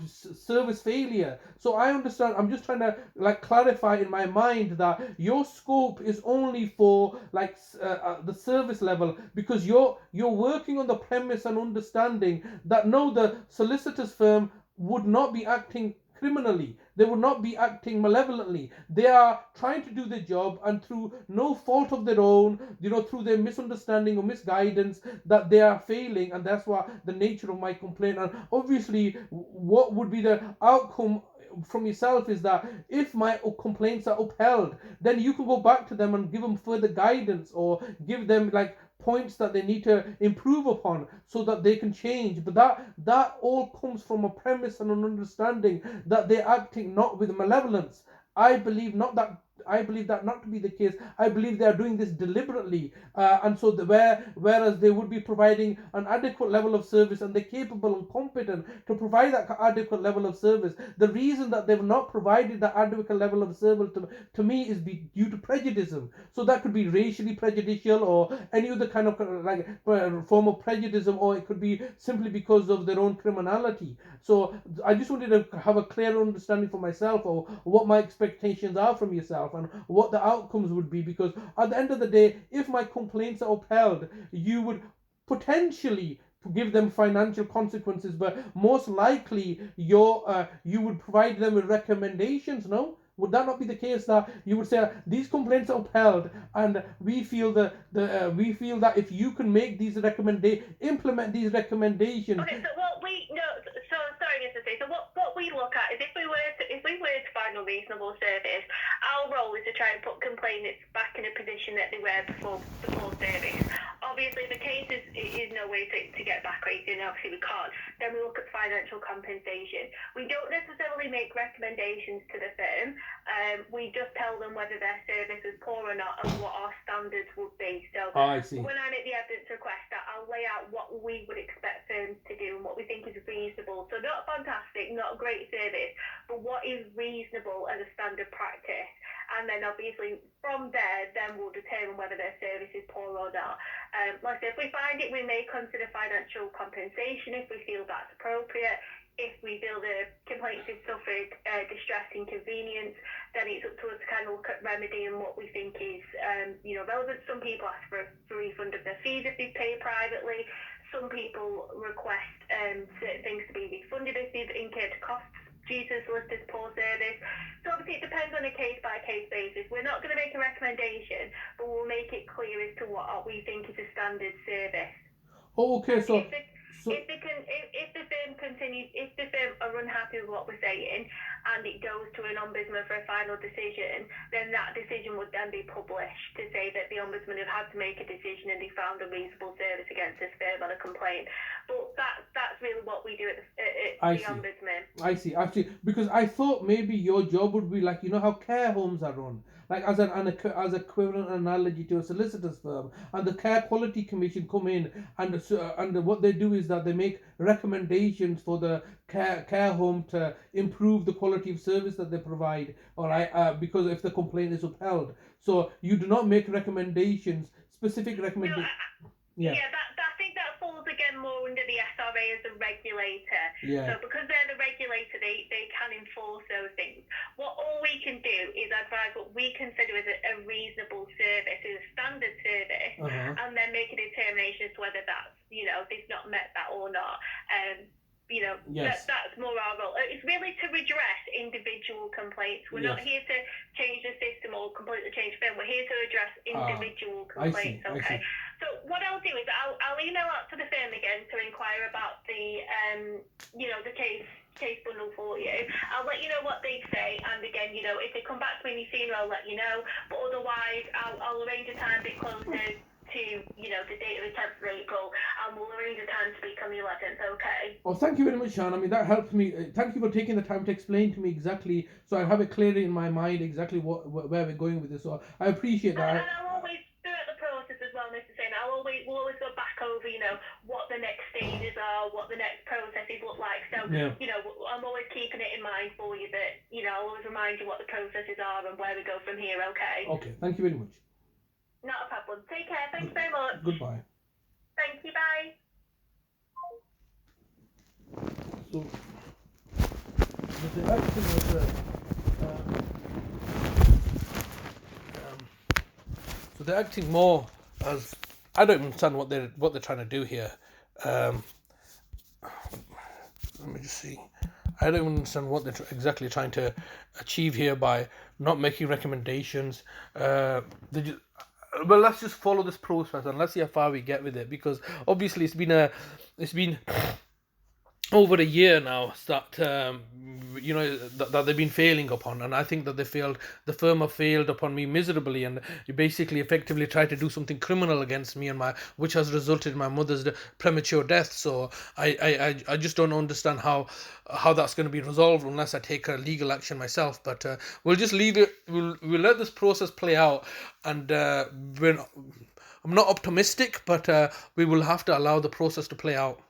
service failure. So I understand. I'm just trying to clarify in my mind that your scope is only for the service level, because you're working on the premise and understanding that no, the solicitor's firm would not be acting criminally. They would not be acting malevolently. They are trying to do their job, and through no fault of their own, through their misunderstanding or misguidance, that they are failing, and that's what the nature of my complaint. And obviously, what would be the outcome from yourself is that if my complaints are upheld, then you can go back to them and give them further guidance or give them points that they need to improve upon so that they can change. But that all comes from a premise and an understanding that they're acting not with malevolence. I believe that not to be the case. I believe they are doing this deliberately, and so whereas they would be providing an adequate level of service and they're capable and competent to provide that adequate level of service. The reason that they've not provided that adequate level of service to me is due to prejudice. So that could be racially prejudicial or any other kind of form of prejudice, or it could be simply because of their own criminality. So I just wanted to have a clear understanding for myself or what my expectations are from yourself and what the outcomes would be, because at the end of the day, if my complaints are upheld, you would potentially give them financial consequences, but most likely you would provide them with recommendations. No, would that not be the case, that you would say these complaints are upheld and we feel that if you can make these implement these recommendations. Okay, so what we no, so sorry, Mr. C. So what we look at is if we were to find a reasonable service, our role is to try and put complainants back in a position that they were before service. Obviously, the case is no way to get back rated, and obviously we can't. Then we look at financial compensation. We don't necessarily make recommendations to the firm. We just tell them whether their service is poor or not and what our standards would be. So I see. when I make the evidence request, I'll lay out what we would expect firms to do and what we think is reasonable. So not fantastic, not a great service, but what is reasonable as a standard practice. And then obviously from there, then we'll determine whether their service is poor or not. Like I said, if we find it, we may consider financial compensation if we feel that's appropriate. If we feel the complaints have suffered distress, inconvenience, then it's up to us to kind of look at remedy and what we think is relevant. Some people ask for a refund of their fees if they pay privately. Some people request certain things to be refunded if they've incurred costs due to solicitor's poor service. So obviously it depends on a case-by-case basis. We're not going to make a recommendation, but we'll make it clear as to what we think is a standard service. Oh, okay, so if the firm are unhappy with what we're saying and it goes to an ombudsman for a final decision, then that decision would then be published to say that the ombudsman have had to make a decision and they found a reasonable service against this firm on a complaint. But that's really what we do at the ombudsman. I see. Actually, because I thought maybe your job would be like, how care homes are run, like as equivalent analogy to a solicitor's firm, and the Care Quality Commission come in and what they do is that they make recommendations for the care home to improve the quality of service that they provide. All right, because if the complaint is upheld, so you do not make recommendations, specific recommendations. No, I think that falls again more under the SRA as a regulator. Yeah. So because they're the regulator, they can enforce those things. All we can do is advise what we consider as a reasonable service, as a standard service, and then make a determination as to whether that's, they've not met that or not. Yes. That's more our role. It's really to redress individual complaints. We're not here to change the system or completely change the firm. We're here to address individual complaints. I see. So what I'll do is I'll email out to the firm again to inquire about the the case chase bundle for you. I'll let you know what they say, and again, you know, if they come back to me any sooner, I'll let you know. But otherwise, I'll arrange a time a bit closer to, you know, the date of the 10th of April, and we'll arrange a time to speak on the 11th, okay? Oh, thank you very much, Sian. I mean, that helps me. Thank you for taking the time to explain to me exactly, so I have it clearly in my mind exactly where we're going with this. So I appreciate And that. I'll always, throughout the process as well, Mr. Sin, we'll always go back over, you know, what the next stages are, what the next processes look like. So, Yeah. you know, I'm always keeping it in mind for you that, you know, I'll always remind you what the processes are and where we go from here, okay? Okay. Thank you very much. Not a problem. Take care. Thank you very much. Goodbye. Thank you. Bye. So the acting was so they're acting more as, I don't understand what they're trying to do here. Let me just see. I don't understand what they're exactly trying to achieve here by not making recommendations. Well, let's just follow this process and let's see how far we get with it, because obviously it's been over a year now that that they've been failing upon, and I think that the firm have failed upon me miserably, and you basically effectively tried to do something criminal against me, and which has resulted in my mother's premature death. So I just don't understand how that's going to be resolved unless I take a legal action myself. But we'll just leave it. We'll let this process play out, and I'm not optimistic, but we will have to allow the process to play out.